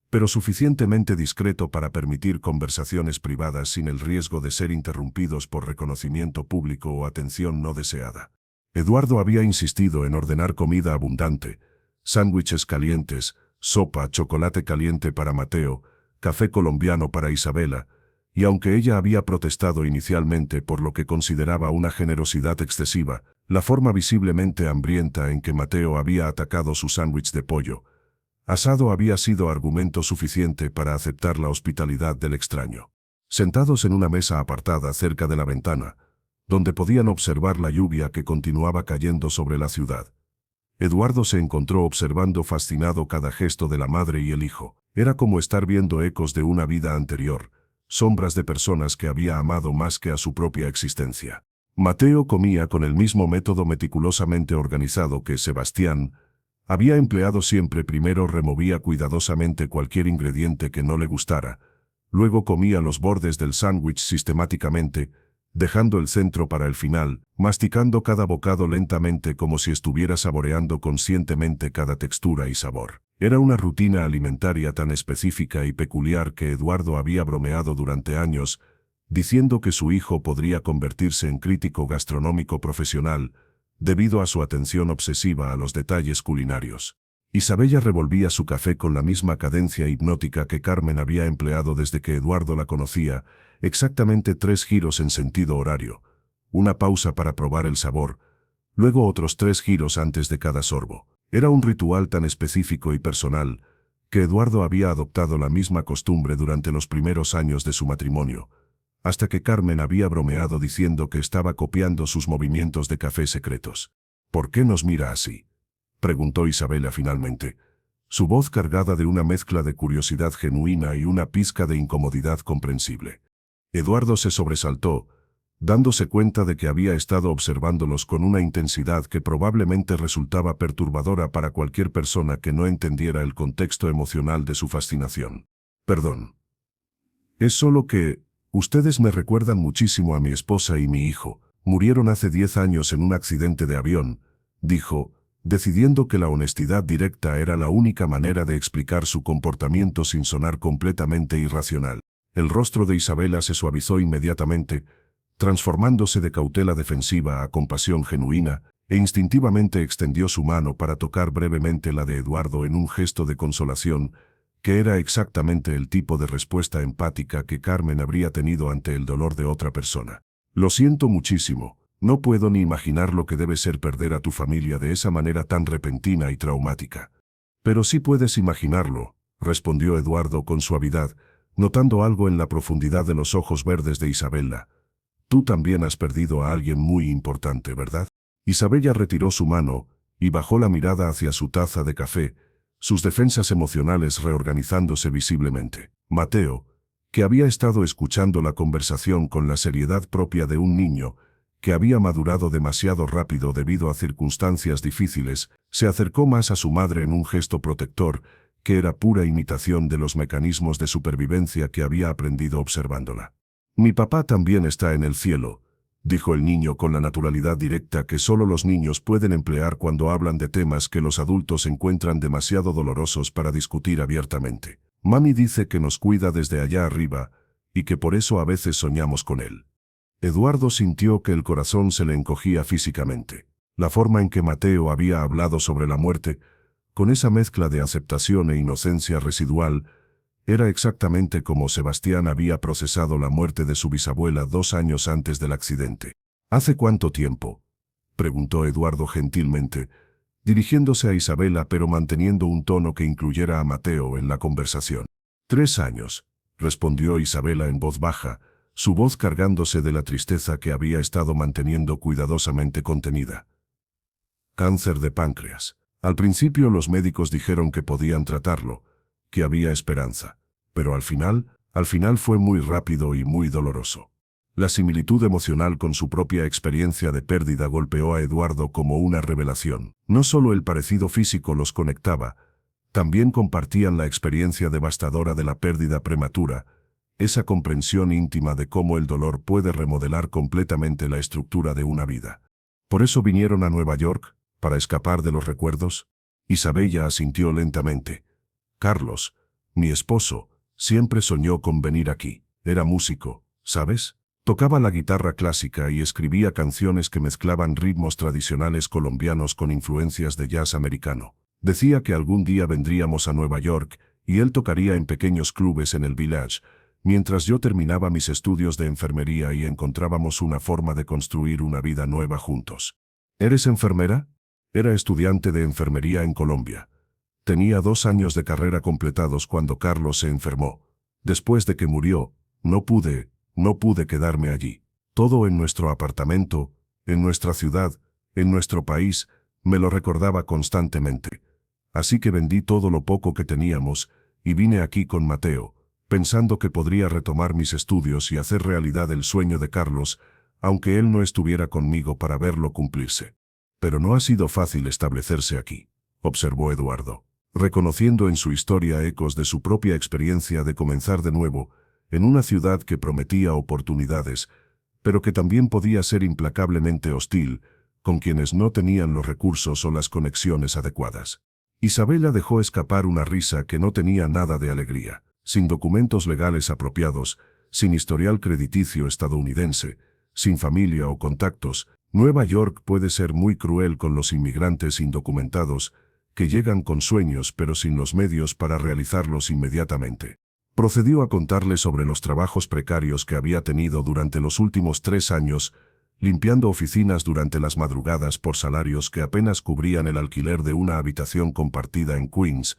pero suficientemente discreto para permitir conversaciones privadas sin el riesgo de ser interrumpidos por reconocimiento público o atención no deseada. Eduardo había insistido en ordenar comida abundante, sándwiches calientes, sopa, chocolate caliente para Mateo, café colombiano para Isabela, y aunque ella había protestado inicialmente por lo que consideraba una generosidad excesiva, la forma visiblemente hambrienta en que Mateo había atacado su sándwich de pollo asado había sido argumento suficiente para aceptar la hospitalidad del extraño. Sentados en una mesa apartada cerca de la ventana, donde podían observar la lluvia que continuaba cayendo sobre la ciudad, Eduardo se encontró observando fascinado cada gesto de la madre y el hijo. Era como estar viendo ecos de una vida anterior, sombras de personas que había amado más que a su propia existencia. Mateo comía con el mismo método meticulosamente organizado que Sebastián había empleado siempre. Primero removía cuidadosamente cualquier ingrediente que no le gustara, luego comía los bordes del sándwich sistemáticamente, dejando el centro para el final, masticando cada bocado lentamente como si estuviera saboreando conscientemente cada textura y sabor. Era una rutina alimentaria tan específica y peculiar que Eduardo había bromeado durante años, diciendo que su hijo podría convertirse en crítico gastronómico profesional, debido a su atención obsesiva a los detalles culinarios. Isabella revolvía su café con la misma cadencia hipnótica que Carmen había empleado desde que Eduardo la conocía, exactamente 3 giros en sentido horario, una pausa para probar el sabor, luego otros 3 giros antes de cada sorbo. Era un ritual tan específico y personal, que Eduardo había adoptado la misma costumbre durante los primeros años de su matrimonio, hasta que Carmen había bromeado diciendo que estaba copiando sus movimientos de café secretos. ¿Por qué nos mira así?, preguntó Isabella finalmente, su voz cargada de una mezcla de curiosidad genuina y una pizca de incomodidad comprensible. Eduardo se sobresaltó, dándose cuenta de que había estado observándolos con una intensidad que probablemente resultaba perturbadora para cualquier persona que no entendiera el contexto emocional de su fascinación. Perdón. Es solo que, ustedes me recuerdan muchísimo a mi esposa y mi hijo. Murieron hace 10 años en un accidente de avión, dijo, decidiendo que la honestidad directa era la única manera de explicar su comportamiento sin sonar completamente irracional. El rostro de Isabella se suavizó inmediatamente, transformándose de cautela defensiva a compasión genuina, e instintivamente extendió su mano para tocar brevemente la de Eduardo en un gesto de consolación, que era exactamente el tipo de respuesta empática que Carmen habría tenido ante el dolor de otra persona. Lo siento muchísimo, no puedo ni imaginar lo que debe ser perder a tu familia de esa manera tan repentina y traumática. Pero sí puedes imaginarlo, respondió Eduardo con suavidad, notando algo en la profundidad de los ojos verdes de Isabella. Tú también has perdido a alguien muy importante, ¿verdad? Isabella retiró su mano y bajó la mirada hacia su taza de café, sus defensas emocionales reorganizándose visiblemente. Mateo, que había estado escuchando la conversación con la seriedad propia de un niño, que había madurado demasiado rápido debido a circunstancias difíciles, se acercó más a su madre en un gesto protector, que era pura imitación de los mecanismos de supervivencia que había aprendido observándola. Mi papá también está en el cielo, dijo el niño con la naturalidad directa que solo los niños pueden emplear cuando hablan de temas que los adultos encuentran demasiado dolorosos para discutir abiertamente. Mami dice que nos cuida desde allá arriba, y que por eso a veces soñamos con él. Eduardo sintió que el corazón se le encogía físicamente. La forma en que Mateo había hablado sobre la muerte, con esa mezcla de aceptación e inocencia residual, era exactamente como Sebastián había procesado la muerte de su bisabuela 2 años antes del accidente. ¿Hace cuánto tiempo?, preguntó Eduardo gentilmente, dirigiéndose a Isabella pero manteniendo un tono que incluyera a Mateo en la conversación. 3 años, respondió Isabella en voz baja, su voz cargándose de la tristeza que había estado manteniendo cuidadosamente contenida. Cáncer de páncreas. Al principio los médicos dijeron que podían tratarlo, que había esperanza, pero al final fue muy rápido y muy doloroso. La similitud emocional con su propia experiencia de pérdida golpeó a Eduardo como una revelación. No solo el parecido físico los conectaba, también compartían la experiencia devastadora de la pérdida prematura, esa comprensión íntima de cómo el dolor puede remodelar completamente la estructura de una vida. ¿Por eso vinieron a Nueva York, para escapar de los recuerdos? Isabella asintió lentamente. Carlos, mi esposo, siempre soñó con venir aquí. Era músico, ¿sabes? Tocaba la guitarra clásica y escribía canciones que mezclaban ritmos tradicionales colombianos con influencias de jazz americano. Decía que algún día vendríamos a Nueva York y él tocaría en pequeños clubes en el Village, mientras yo terminaba mis estudios de enfermería y encontrábamos una forma de construir una vida nueva juntos. ¿Eres enfermera? Era estudiante de enfermería en Colombia. Tenía 2 años de carrera completados cuando Carlos se enfermó. Después de que murió, no pude quedarme allí. Todo en nuestro apartamento, en nuestra ciudad, en nuestro país, me lo recordaba constantemente. Así que vendí todo lo poco que teníamos y vine aquí con Mateo, pensando que podría retomar mis estudios y hacer realidad el sueño de Carlos, aunque él no estuviera conmigo para verlo cumplirse. Pero no ha sido fácil establecerse aquí, observó Eduardo, reconociendo en su historia ecos de su propia experiencia de comenzar de nuevo, en una ciudad que prometía oportunidades, pero que también podía ser implacablemente hostil con quienes no tenían los recursos o las conexiones adecuadas. Isabela dejó escapar una risa que no tenía nada de alegría. Sin documentos legales apropiados, sin historial crediticio estadounidense, sin familia o contactos, Nueva York puede ser muy cruel con los inmigrantes indocumentados que llegan con sueños pero sin los medios para realizarlos inmediatamente. Procedió a contarle sobre los trabajos precarios que había tenido durante los últimos 3 años, limpiando oficinas durante las madrugadas por salarios que apenas cubrían el alquiler de una habitación compartida en Queens,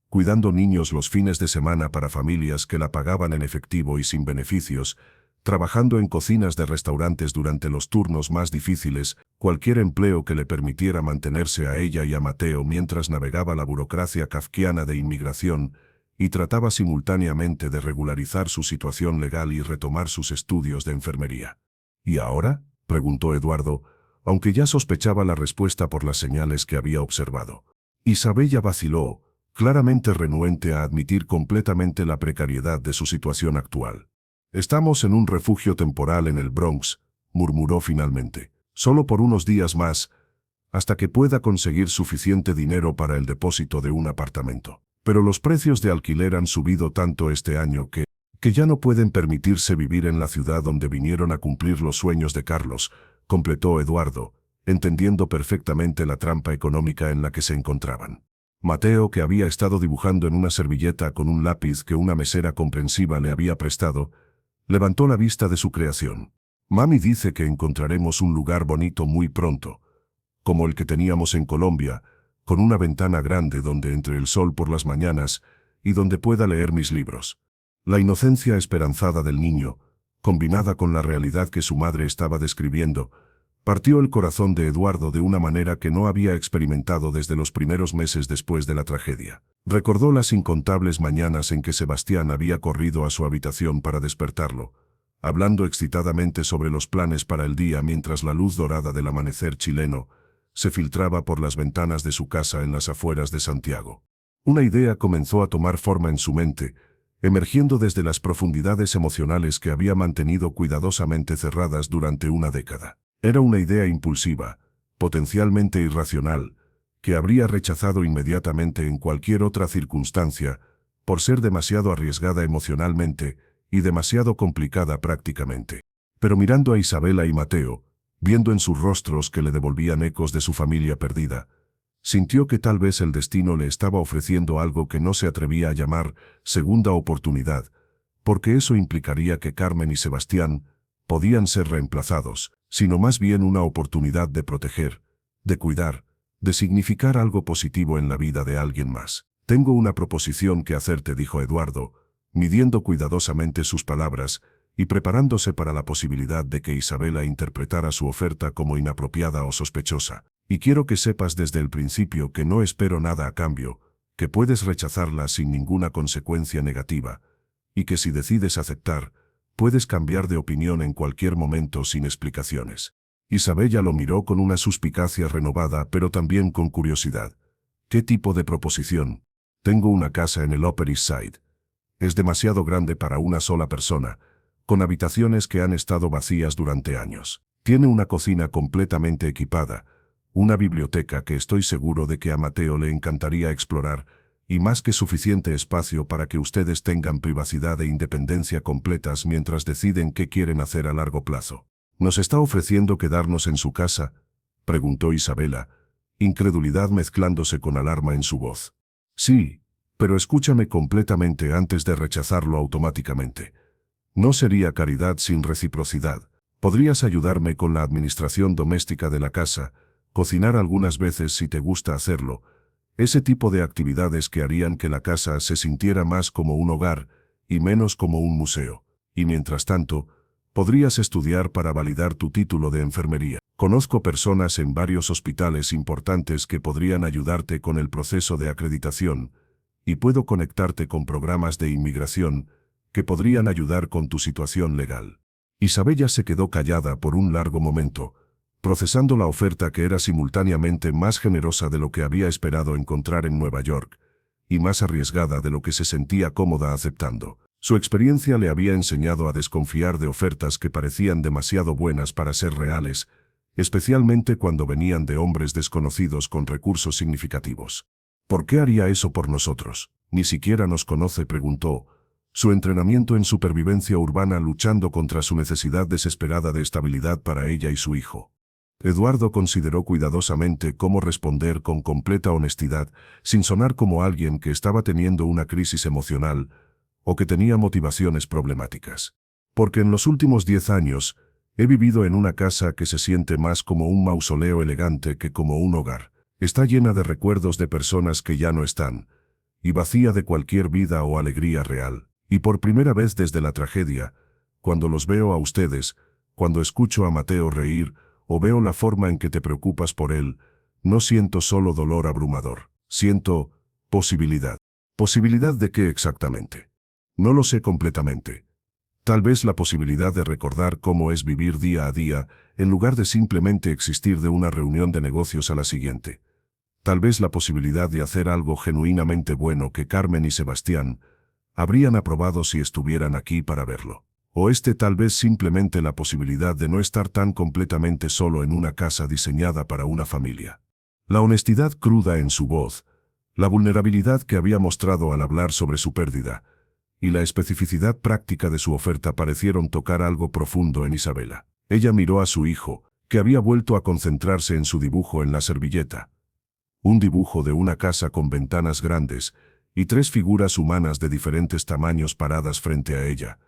cuidando niños los fines de semana para familias que la pagaban en efectivo y sin beneficios, trabajando en cocinas de restaurantes durante los turnos más difíciles, cualquier empleo que le permitiera mantenerse a ella y a Mateo mientras navegaba la burocracia kafkiana de inmigración y trataba simultáneamente de regularizar su situación legal y retomar sus estudios de enfermería. ¿Y ahora?, preguntó Eduardo, aunque ya sospechaba la respuesta por las señales que había observado. Isabella vaciló, claramente renuente a admitir completamente la precariedad de su situación actual. «Estamos en un refugio temporal en el Bronx», murmuró finalmente. «Solo por unos días más, hasta que pueda conseguir suficiente dinero para el depósito de un apartamento. Pero los precios de alquiler han subido tanto este año que ya no pueden permitirse vivir en la ciudad donde vinieron a cumplir los sueños de Carlos», completó Eduardo, entendiendo perfectamente la trampa económica en la que se encontraban. Mateo, que había estado dibujando en una servilleta con un lápiz que una mesera comprensiva le había prestado, levantó la vista de su creación. «Mami dice que encontraremos un lugar bonito muy pronto, como el que teníamos en Colombia, con una ventana grande donde entre el sol por las mañanas y donde pueda leer mis libros». La inocencia esperanzada del niño, combinada con la realidad que su madre estaba describiendo, partió el corazón de Eduardo de una manera que no había experimentado desde los primeros meses después de la tragedia. Recordó las incontables mañanas en que Sebastián había corrido a su habitación para despertarlo, hablando excitadamente sobre los planes para el día mientras la luz dorada del amanecer chileno se filtraba por las ventanas de su casa en las afueras de Santiago. Una idea comenzó a tomar forma en su mente, emergiendo desde las profundidades emocionales que había mantenido cuidadosamente cerradas durante una década. Era una idea impulsiva, potencialmente irracional, que habría rechazado inmediatamente en cualquier otra circunstancia, por ser demasiado arriesgada emocionalmente y demasiado complicada prácticamente. Pero mirando a Isabela y Mateo, viendo en sus rostros que le devolvían ecos de su familia perdida, sintió que tal vez el destino le estaba ofreciendo algo que no se atrevía a llamar segunda oportunidad, porque eso implicaría que Carmen y Sebastián podían ser reemplazados, sino más bien una oportunidad de proteger, de cuidar, de significar algo positivo en la vida de alguien más. «Tengo una proposición que hacerte», dijo Eduardo, midiendo cuidadosamente sus palabras y preparándose para la posibilidad de que Isabela interpretara su oferta como inapropiada o sospechosa. «Y quiero que sepas desde el principio que no espero nada a cambio, que puedes rechazarla sin ninguna consecuencia negativa, y que si decides aceptar, puedes cambiar de opinión en cualquier momento sin explicaciones». Isabella lo miró con una suspicacia renovada, pero también con curiosidad. «¿Qué tipo de proposición?» «Tengo una casa en el Upper East Side. Es demasiado grande para una sola persona, con habitaciones que han estado vacías durante años. Tiene una cocina completamente equipada, una biblioteca que estoy seguro de que a Mateo le encantaría explorar, y más que suficiente espacio para que ustedes tengan privacidad e independencia completas mientras deciden qué quieren hacer a largo plazo». «¿Nos está ofreciendo quedarnos en su casa?», preguntó Isabela, incredulidad mezclándose con alarma en su voz. «Sí, pero escúchame completamente antes de rechazarlo automáticamente. No sería caridad sin reciprocidad. Podrías ayudarme con la administración doméstica de la casa, cocinar algunas veces si te gusta hacerlo, ese tipo de actividades que harían que la casa se sintiera más como un hogar y menos como un museo. Y mientras tanto, podrías estudiar para validar tu título de enfermería. Conozco personas en varios hospitales importantes que podrían ayudarte con el proceso de acreditación, y puedo conectarte con programas de inmigración que podrían ayudar con tu situación legal». Isabella se quedó callada por un largo momento, procesando la oferta que era simultáneamente más generosa de lo que había esperado encontrar en Nueva York, y más arriesgada de lo que se sentía cómoda aceptando. Su experiencia le había enseñado a desconfiar de ofertas que parecían demasiado buenas para ser reales, especialmente cuando venían de hombres desconocidos con recursos significativos. ¿Por qué haría eso por nosotros? Ni siquiera nos conoce, preguntó. Su entrenamiento en supervivencia urbana luchando contra su necesidad desesperada de estabilidad para ella y su hijo. Eduardo consideró cuidadosamente cómo responder con completa honestidad, sin sonar como alguien que estaba teniendo una crisis emocional o que tenía motivaciones problemáticas. Porque en los últimos 10 años, he vivido en una casa que se siente más como un mausoleo elegante que como un hogar. Está llena de recuerdos de personas que ya no están, y vacía de cualquier vida o alegría real. Y por primera vez desde la tragedia, cuando los veo a ustedes, cuando escucho a Mateo reír, o veo la forma en que te preocupas por él, no siento solo dolor abrumador, siento posibilidad. ¿Posibilidad de qué exactamente? No lo sé completamente. Tal vez la posibilidad de recordar cómo es vivir día a día, en lugar de simplemente existir de una reunión de negocios a la siguiente. Tal vez la posibilidad de hacer algo genuinamente bueno que Carmen y Sebastián habrían aprobado si estuvieran aquí para verlo. O tal vez simplemente la posibilidad de no estar tan completamente solo en una casa diseñada para una familia. La honestidad cruda en su voz, la vulnerabilidad que había mostrado al hablar sobre su pérdida, y la especificidad práctica de su oferta parecieron tocar algo profundo en Isabela. Ella miró a su hijo, que había vuelto a concentrarse en su dibujo en la servilleta. Un dibujo de una casa con ventanas grandes y 3 figuras humanas de diferentes tamaños paradas frente a ella.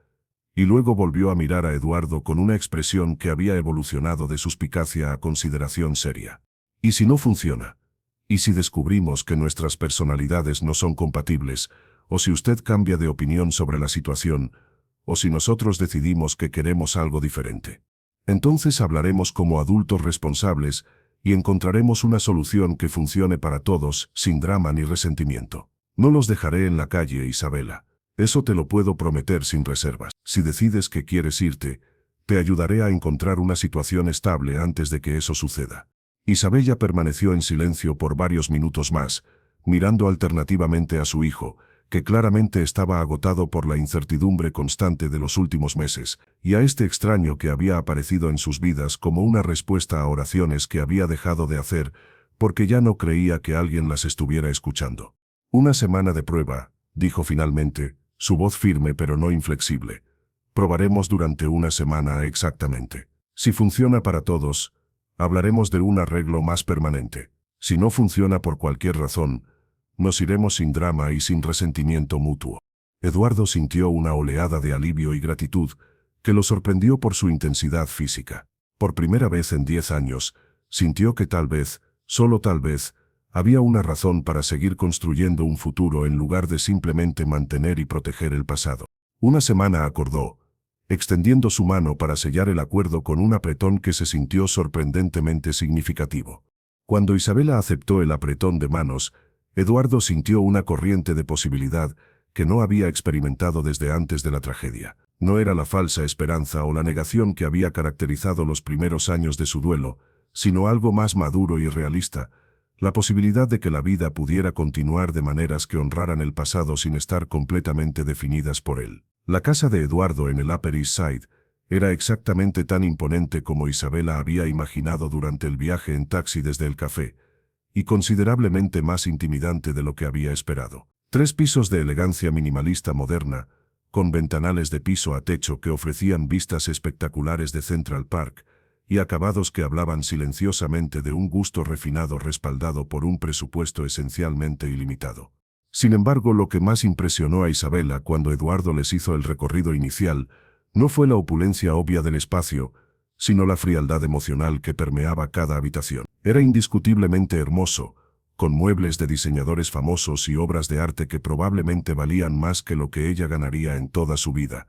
Y luego volvió a mirar a Eduardo con una expresión que había evolucionado de suspicacia a consideración seria. ¿Y si no funciona? ¿Y si descubrimos que nuestras personalidades no son compatibles? ¿O si usted cambia de opinión sobre la situación? ¿O si nosotros decidimos que queremos algo diferente? Entonces hablaremos como adultos responsables y encontraremos una solución que funcione para todos, sin drama ni resentimiento. No los dejaré en la calle, Isabela. Eso te lo puedo prometer sin reservas. Si decides que quieres irte, te ayudaré a encontrar una situación estable antes de que eso suceda. Isabella permaneció en silencio por varios minutos más, mirando alternativamente a su hijo, que claramente estaba agotado por la incertidumbre constante de los últimos meses, y a este extraño que había aparecido en sus vidas como una respuesta a oraciones que había dejado de hacer, porque ya no creía que alguien las estuviera escuchando. Una semana de prueba, dijo finalmente, su voz firme pero no inflexible. Probaremos durante una semana exactamente. Si funciona para todos, hablaremos de un arreglo más permanente. Si no funciona por cualquier razón, nos iremos sin drama y sin resentimiento mutuo. Eduardo sintió una oleada de alivio y gratitud que lo sorprendió por su intensidad física. Por primera vez en 10 años, sintió que tal vez, solo tal vez, había una razón para seguir construyendo un futuro en lugar de simplemente mantener y proteger el pasado. Una semana, acordó, extendiendo su mano para sellar el acuerdo con un apretón que se sintió sorprendentemente significativo. Cuando Isabela aceptó el apretón de manos, Eduardo sintió una corriente de posibilidad que no había experimentado desde antes de la tragedia. No era la falsa esperanza o la negación que había caracterizado los primeros años de su duelo, sino algo más maduro y realista, la posibilidad de que la vida pudiera continuar de maneras que honraran el pasado sin estar completamente definidas por él. La casa de Eduardo en el Upper East Side era exactamente tan imponente como Isabela había imaginado durante el viaje en taxi desde el café, y considerablemente más intimidante de lo que había esperado. 3 pisos de elegancia minimalista moderna, con ventanales de piso a techo que ofrecían vistas espectaculares de Central Park, y acabados que hablaban silenciosamente de un gusto refinado respaldado por un presupuesto esencialmente ilimitado. Sin embargo, lo que más impresionó a Isabela cuando Eduardo les hizo el recorrido inicial no fue la opulencia obvia del espacio, sino la frialdad emocional que permeaba cada habitación. Era indiscutiblemente hermoso, con muebles de diseñadores famosos y obras de arte que probablemente valían más que lo que ella ganaría en toda su vida,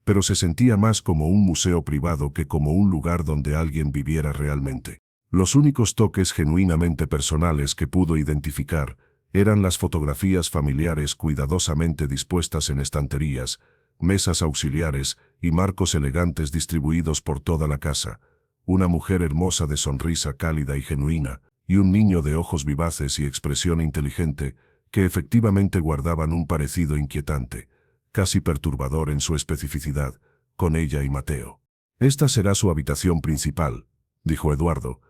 pero se sentía más como un museo privado que como un lugar donde alguien viviera realmente. Los únicos toques genuinamente personales que pudo identificar eran las fotografías familiares cuidadosamente dispuestas en estanterías, mesas auxiliares y marcos elegantes distribuidos por toda la casa, una mujer hermosa de sonrisa cálida y genuina, y un niño de ojos vivaces y expresión inteligente, que efectivamente guardaban un parecido inquietante, casi perturbador en su especificidad, con ella y Mateo. «Esta será su habitación principal», dijo Eduardo,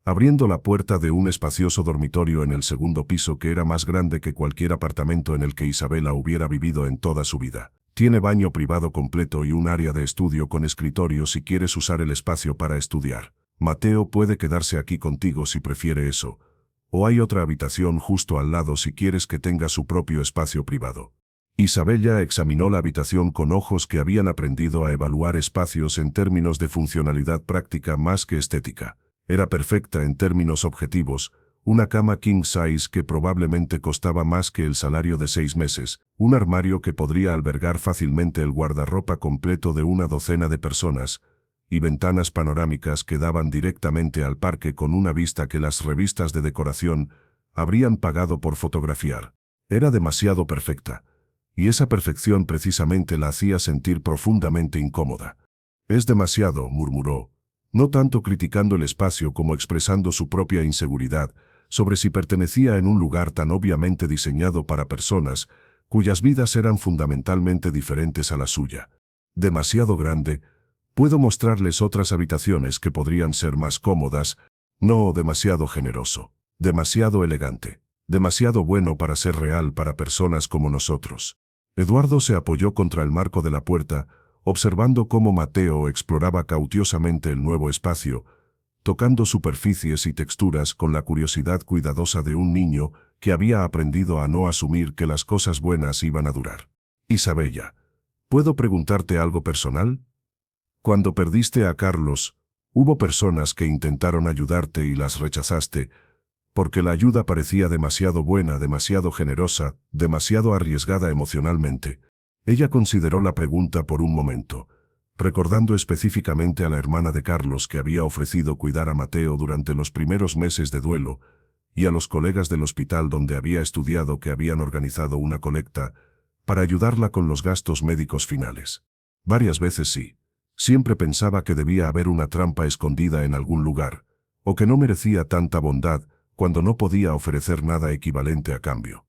abriendo la puerta de un espacioso dormitorio en el segundo piso que era más grande que cualquier apartamento en el que Isabela hubiera vivido en toda su vida. «Tiene baño privado completo y un área de estudio con escritorio si quieres usar el espacio para estudiar. Mateo puede quedarse aquí contigo si prefiere eso, o hay otra habitación justo al lado si quieres que tenga su propio espacio privado». Isabela examinó la habitación con ojos que habían aprendido a evaluar espacios en términos de funcionalidad práctica más que estética. Era perfecta en términos objetivos, una cama king size que probablemente costaba más que el salario de 6 meses, un armario que podría albergar fácilmente el guardarropa completo de una docena de personas, y ventanas panorámicas que daban directamente al parque con una vista que las revistas de decoración habrían pagado por fotografiar. Era demasiado perfecta, y esa perfección precisamente la hacía sentir profundamente incómoda. «Es demasiado», murmuró, no tanto criticando el espacio como expresando su propia inseguridad sobre si pertenecía en un lugar tan obviamente diseñado para personas cuyas vidas eran fundamentalmente diferentes a la suya. «Demasiado grande. Puedo mostrarles otras habitaciones que podrían ser más cómodas. No demasiado generoso. Demasiado elegante. Demasiado bueno para ser real para personas como nosotros». Eduardo se apoyó contra el marco de la puerta, observando cómo Mateo exploraba cautelosamente el nuevo espacio, tocando superficies y texturas con la curiosidad cuidadosa de un niño que había aprendido a no asumir que las cosas buenas iban a durar. «Isabela, ¿puedo preguntarte algo personal? Cuando perdiste a Carlos, hubo personas que intentaron ayudarte y las rechazaste, porque la ayuda parecía demasiado buena, demasiado generosa, demasiado arriesgada emocionalmente». Ella consideró la pregunta por un momento, recordando específicamente a la hermana de Carlos que había ofrecido cuidar a Mateo durante los primeros meses de duelo, y a los colegas del hospital donde había estudiado que habían organizado una colecta para ayudarla con los gastos médicos finales. Varias veces sí. Siempre pensaba que debía haber una trampa escondida en algún lugar, o que no merecía tanta bondad cuando no podía ofrecer nada equivalente a cambio.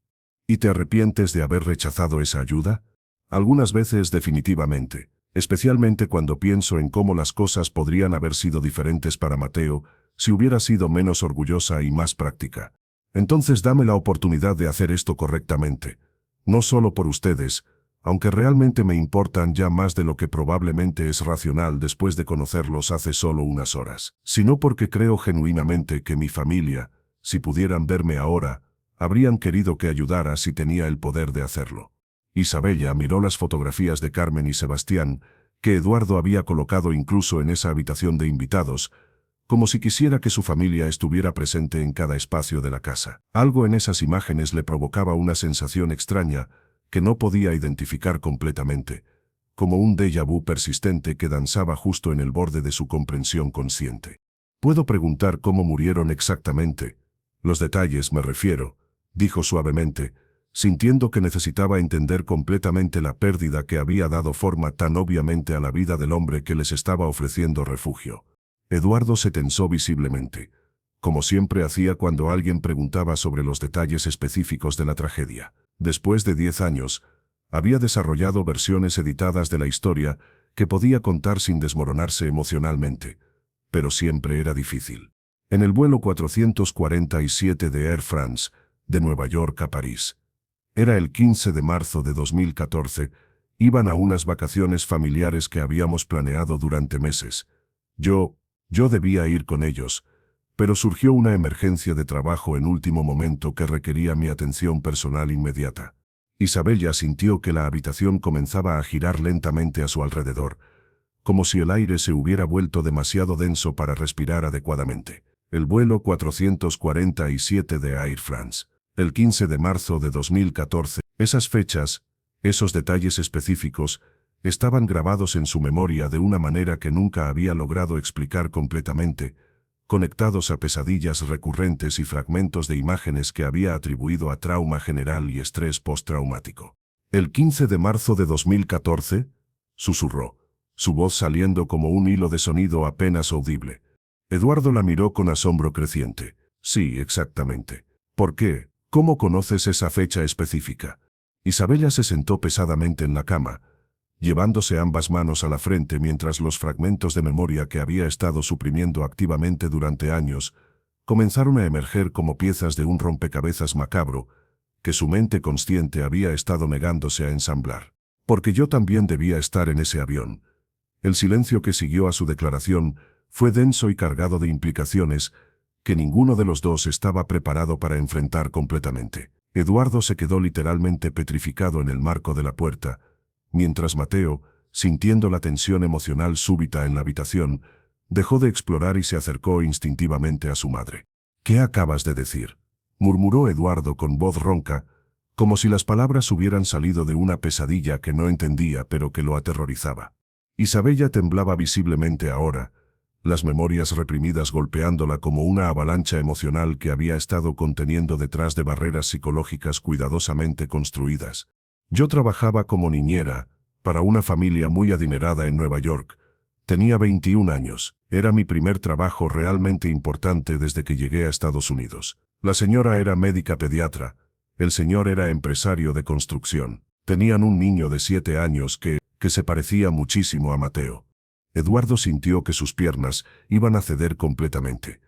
¿Y te arrepientes de haber rechazado esa ayuda? Algunas veces definitivamente, especialmente cuando pienso en cómo las cosas podrían haber sido diferentes para Mateo si hubiera sido menos orgullosa y más práctica. Entonces dame la oportunidad de hacer esto correctamente. No solo por ustedes, aunque realmente me importan ya más de lo que probablemente es racional después de conocerlos hace solo unas horas, sino porque creo genuinamente que mi familia, si pudieran verme ahora, habrían querido que ayudara si tenía el poder de hacerlo. Isabela miró las fotografías de Carmen y Sebastián, que Eduardo había colocado incluso en esa habitación de invitados, como si quisiera que su familia estuviera presente en cada espacio de la casa. Algo en esas imágenes le provocaba una sensación extraña que no podía identificar completamente, como un déjà vu persistente que danzaba justo en el borde de su comprensión consciente. «¿Puedo preguntar cómo murieron exactamente? Los detalles me refiero», dijo suavemente, sintiendo que necesitaba entender completamente la pérdida que había dado forma tan obviamente a la vida del hombre que les estaba ofreciendo refugio. Eduardo se tensó visiblemente, como siempre hacía cuando alguien preguntaba sobre los detalles específicos de la tragedia. Después de 10 años, había desarrollado versiones editadas de la historia que podía contar sin desmoronarse emocionalmente, pero siempre era difícil. En el vuelo 447 de Air France, de Nueva York a París. Era el 15 de marzo de 2014, iban a unas vacaciones familiares que habíamos planeado durante meses. Yo debía ir con ellos, pero surgió una emergencia de trabajo en último momento que requería mi atención personal inmediata. Isabela sintió que la habitación comenzaba a girar lentamente a su alrededor, como si el aire se hubiera vuelto demasiado denso para respirar adecuadamente. El vuelo 447 de Air France. El 15 de marzo de 2014. Esas fechas, esos detalles específicos, estaban grabados en su memoria de una manera que nunca había logrado explicar completamente, conectados a pesadillas recurrentes y fragmentos de imágenes que había atribuido a trauma general y estrés postraumático. «El 15 de marzo de 2014, susurró, su voz saliendo como un hilo de sonido apenas audible. Eduardo la miró con asombro creciente. «Sí, exactamente. ¿Por qué? ¿Cómo conoces esa fecha específica?» Isabella se sentó pesadamente en la cama, llevándose ambas manos a la frente mientras los fragmentos de memoria que había estado suprimiendo activamente durante años comenzaron a emerger como piezas de un rompecabezas macabro que su mente consciente había estado negándose a ensamblar. Porque yo también debía estar en ese avión. El silencio que siguió a su declaración fue denso y cargado de implicaciones que ninguno de los dos estaba preparado para enfrentar completamente. Eduardo se quedó literalmente petrificado en el marco de la puerta, mientras Mateo, sintiendo la tensión emocional súbita en la habitación, dejó de explorar y se acercó instintivamente a su madre. «¿Qué acabas de decir?», murmuró Eduardo con voz ronca, como si las palabras hubieran salido de una pesadilla que no entendía pero que lo aterrorizaba. Isabella temblaba visiblemente ahora, las memorias reprimidas golpeándola como una avalancha emocional que había estado conteniendo detrás de barreras psicológicas cuidadosamente construidas. «Yo trabajaba como niñera, para una familia muy adinerada en Nueva York. Tenía 21 años. Era mi primer trabajo realmente importante desde que llegué a Estados Unidos. La señora era médica pediatra. El señor era empresario de construcción. Tenían un niño de 7 años que se parecía muchísimo a Mateo». Eduardo sintió que sus piernas iban a ceder completamente.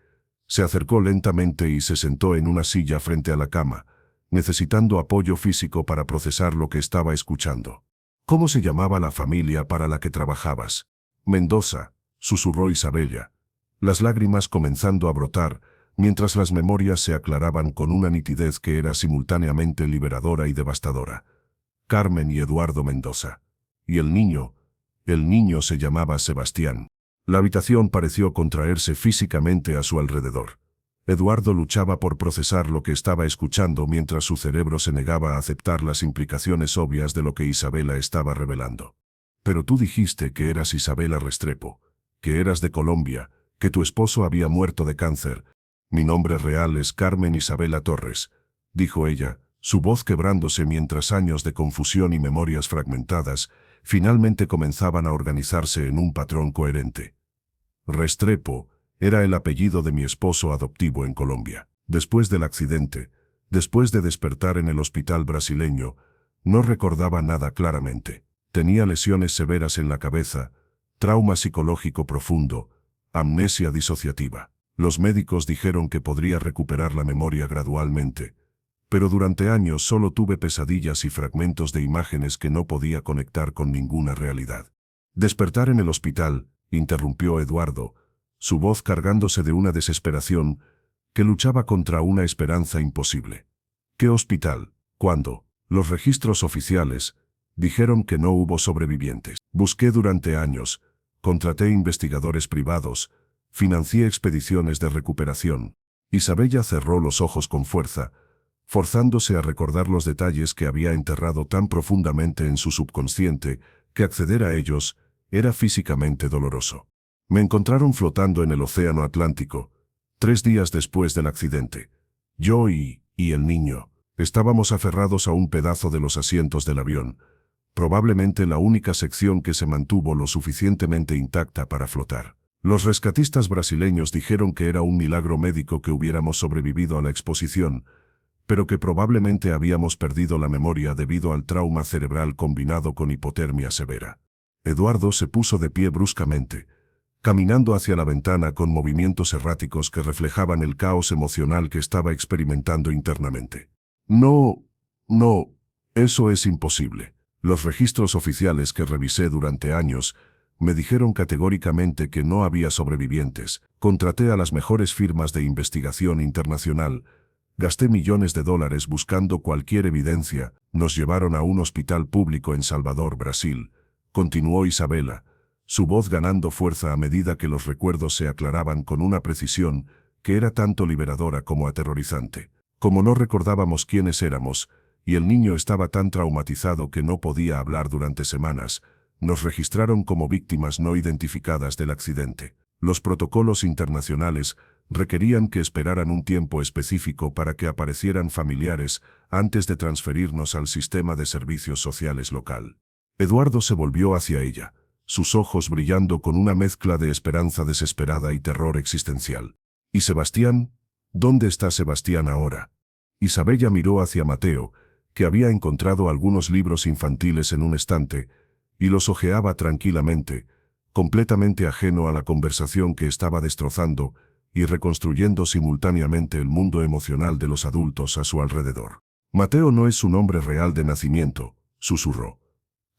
Se acercó lentamente y se sentó en una silla frente a la cama, necesitando apoyo físico para procesar lo que estaba escuchando. «¿Cómo se llamaba la familia para la que trabajabas?». «Mendoza», susurró Isabella, las lágrimas comenzando a brotar, mientras las memorias se aclaraban con una nitidez que era simultáneamente liberadora y devastadora. «Carmen y Eduardo Mendoza. Y el niño se llamaba Sebastián». La habitación pareció contraerse físicamente a su alrededor. Eduardo luchaba por procesar lo que estaba escuchando mientras su cerebro se negaba a aceptar las implicaciones obvias de lo que Isabela estaba revelando. «Pero tú dijiste que eras Isabela Restrepo, que eras de Colombia, que tu esposo había muerto de cáncer». «Mi nombre real es Carmen Isabela Torres», dijo ella, su voz quebrándose mientras años de confusión y memorias fragmentadas finalmente comenzaban a organizarse en un patrón coherente. «Restrepo era el apellido de mi esposo adoptivo en Colombia. Después del accidente, después de despertar en el hospital brasileño, no recordaba nada claramente. Tenía lesiones severas en la cabeza, trauma psicológico profundo, amnesia disociativa. Los médicos dijeron que podría recuperar la memoria gradualmente, pero durante años solo tuve pesadillas y fragmentos de imágenes que no podía conectar con ninguna realidad». «Despertar en el hospital», interrumpió Eduardo, su voz cargándose de una desesperación que luchaba contra una esperanza imposible. «¿Qué hospital? ¿Cuándo?». «Los registros oficiales dijeron que no hubo sobrevivientes. Busqué durante años, contraté investigadores privados, financié expediciones de recuperación». Isabella cerró los ojos con fuerza, forzándose a recordar los detalles que había enterrado tan profundamente en su subconsciente que acceder a ellos era físicamente doloroso. «Me encontraron flotando en el océano Atlántico, 3 días después del accidente. Yo y el niño estábamos aferrados a un pedazo de los asientos del avión, probablemente la única sección que se mantuvo lo suficientemente intacta para flotar. Los rescatistas brasileños dijeron que era un milagro médico que hubiéramos sobrevivido a la exposición, pero que probablemente habíamos perdido la memoria debido al trauma cerebral combinado con hipotermia severa». Eduardo se puso de pie bruscamente, caminando hacia la ventana con movimientos erráticos que reflejaban el caos emocional que estaba experimentando internamente. No, eso es imposible. Los registros oficiales que revisé durante años me dijeron categóricamente que no había sobrevivientes. Contraté a las mejores firmas de investigación internacional, gasté millones de dólares buscando cualquier evidencia, nos llevaron a un hospital público en Salvador, Brasil», continuó Isabela, su voz ganando fuerza a medida que los recuerdos se aclaraban con una precisión que era tanto liberadora como aterrorizante. «Como no recordábamos quiénes éramos, y el niño estaba tan traumatizado que no podía hablar durante semanas, nos registraron como víctimas no identificadas del accidente. Los protocolos internacionales requerían que esperaran un tiempo específico para que aparecieran familiares antes de transferirnos al sistema de servicios sociales local». Eduardo se volvió hacia ella, sus ojos brillando con una mezcla de esperanza desesperada y terror existencial. «¿Y Sebastián? ¿Dónde está Sebastián ahora?». Isabella miró hacia Mateo, que había encontrado algunos libros infantiles en un estante, y los hojeaba tranquilamente, completamente ajeno a la conversación que estaba destrozando y reconstruyendo simultáneamente el mundo emocional de los adultos a su alrededor. Mateo no es su nombre real de nacimiento, susurró,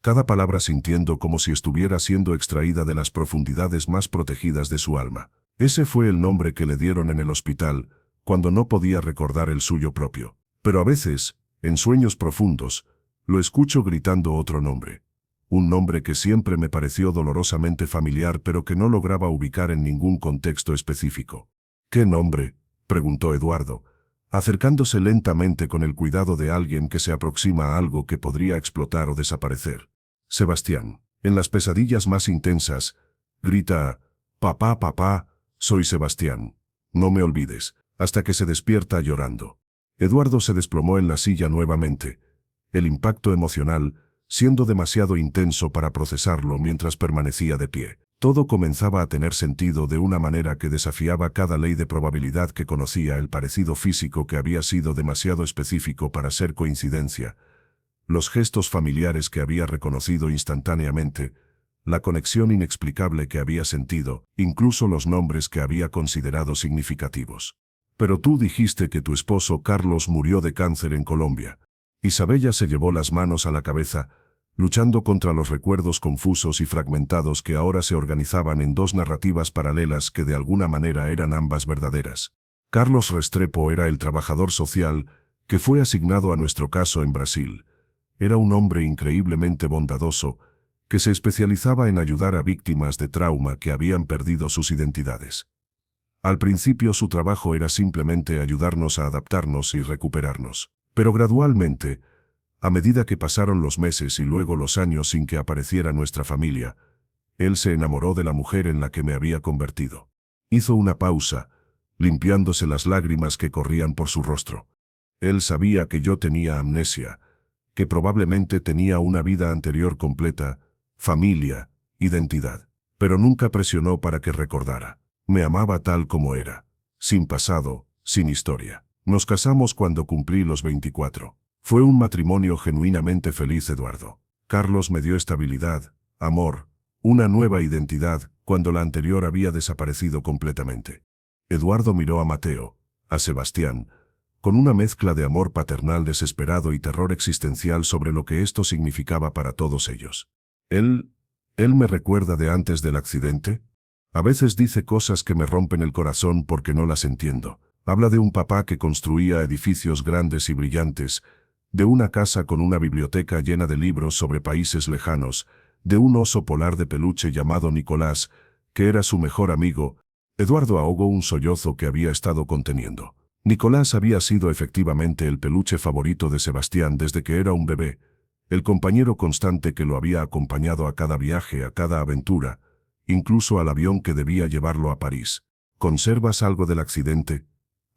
cada palabra sintiendo como si estuviera siendo extraída de las profundidades más protegidas de su alma. Ese fue el nombre que le dieron en el hospital, cuando no podía recordar el suyo propio. Pero a veces, en sueños profundos, lo escucho gritando otro nombre. Un nombre que siempre me pareció dolorosamente familiar pero que no lograba ubicar en ningún contexto específico. ¿Qué nombre?, preguntó Eduardo, acercándose lentamente con el cuidado de alguien que se aproxima a algo que podría explotar o desaparecer. Sebastián. En las pesadillas más intensas, grita, «Papá, papá, soy Sebastián. No me olvides», hasta que se despierta llorando. Eduardo se desplomó en la silla nuevamente. El impacto emocional, siendo demasiado intenso para procesarlo mientras permanecía de pie. Todo comenzaba a tener sentido de una manera que desafiaba cada ley de probabilidad que conocía. El parecido físico que había sido demasiado específico para ser coincidencia, los gestos familiares que había reconocido instantáneamente, la conexión inexplicable que había sentido, incluso los nombres que había considerado significativos. «Pero tú dijiste que tu esposo Carlos murió de cáncer en Colombia». Isabella se llevó las manos a la cabeza, luchando contra los recuerdos confusos y fragmentados que ahora se organizaban en dos narrativas paralelas que de alguna manera eran ambas verdaderas. Carlos Restrepo era el trabajador social que fue asignado a nuestro caso en Brasil. Era un hombre increíblemente bondadoso, que se especializaba en ayudar a víctimas de trauma que habían perdido sus identidades. Al principio su trabajo era simplemente ayudarnos a adaptarnos y recuperarnos. Pero gradualmente, a medida que pasaron los meses y luego los años sin que apareciera nuestra familia, él se enamoró de la mujer en la que me había convertido. Hizo una pausa, limpiándose las lágrimas que corrían por su rostro. Él sabía que yo tenía amnesia, que probablemente tenía una vida anterior completa, familia, identidad. Pero nunca presionó para que recordara. Me amaba tal como era, sin pasado, sin historia. Nos casamos cuando cumplí los 24. Fue un matrimonio genuinamente feliz, Eduardo. Carlos me dio estabilidad, amor, una nueva identidad, cuando la anterior había desaparecido completamente. Eduardo miró a Mateo, a Sebastián, con una mezcla de amor paternal desesperado y terror existencial sobre lo que esto significaba para todos ellos. ¿Él me recuerda de antes del accidente? A veces dice cosas que me rompen el corazón porque no las entiendo. Habla de un papá que construía edificios grandes y brillantes, de una casa con una biblioteca llena de libros sobre países lejanos, de un oso polar de peluche llamado Nicolás, que era su mejor amigo. Eduardo ahogó un sollozo que había estado conteniendo. Nicolás había sido efectivamente el peluche favorito de Sebastián desde que era un bebé, el compañero constante que lo había acompañado a cada viaje, a cada aventura, incluso al avión que debía llevarlo a París. ¿Conservas algo del accidente?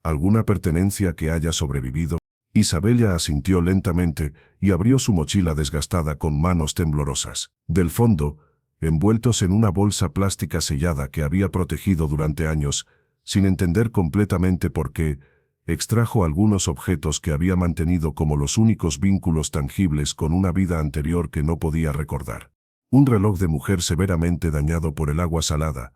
¿Alguna pertenencia que haya sobrevivido? Isabella asintió lentamente y abrió su mochila desgastada con manos temblorosas. Del fondo, envueltos en una bolsa plástica sellada que había protegido durante años, sin entender completamente por qué, extrajo algunos objetos que había mantenido como los únicos vínculos tangibles con una vida anterior que no podía recordar. Un reloj de mujer severamente dañado por el agua salada,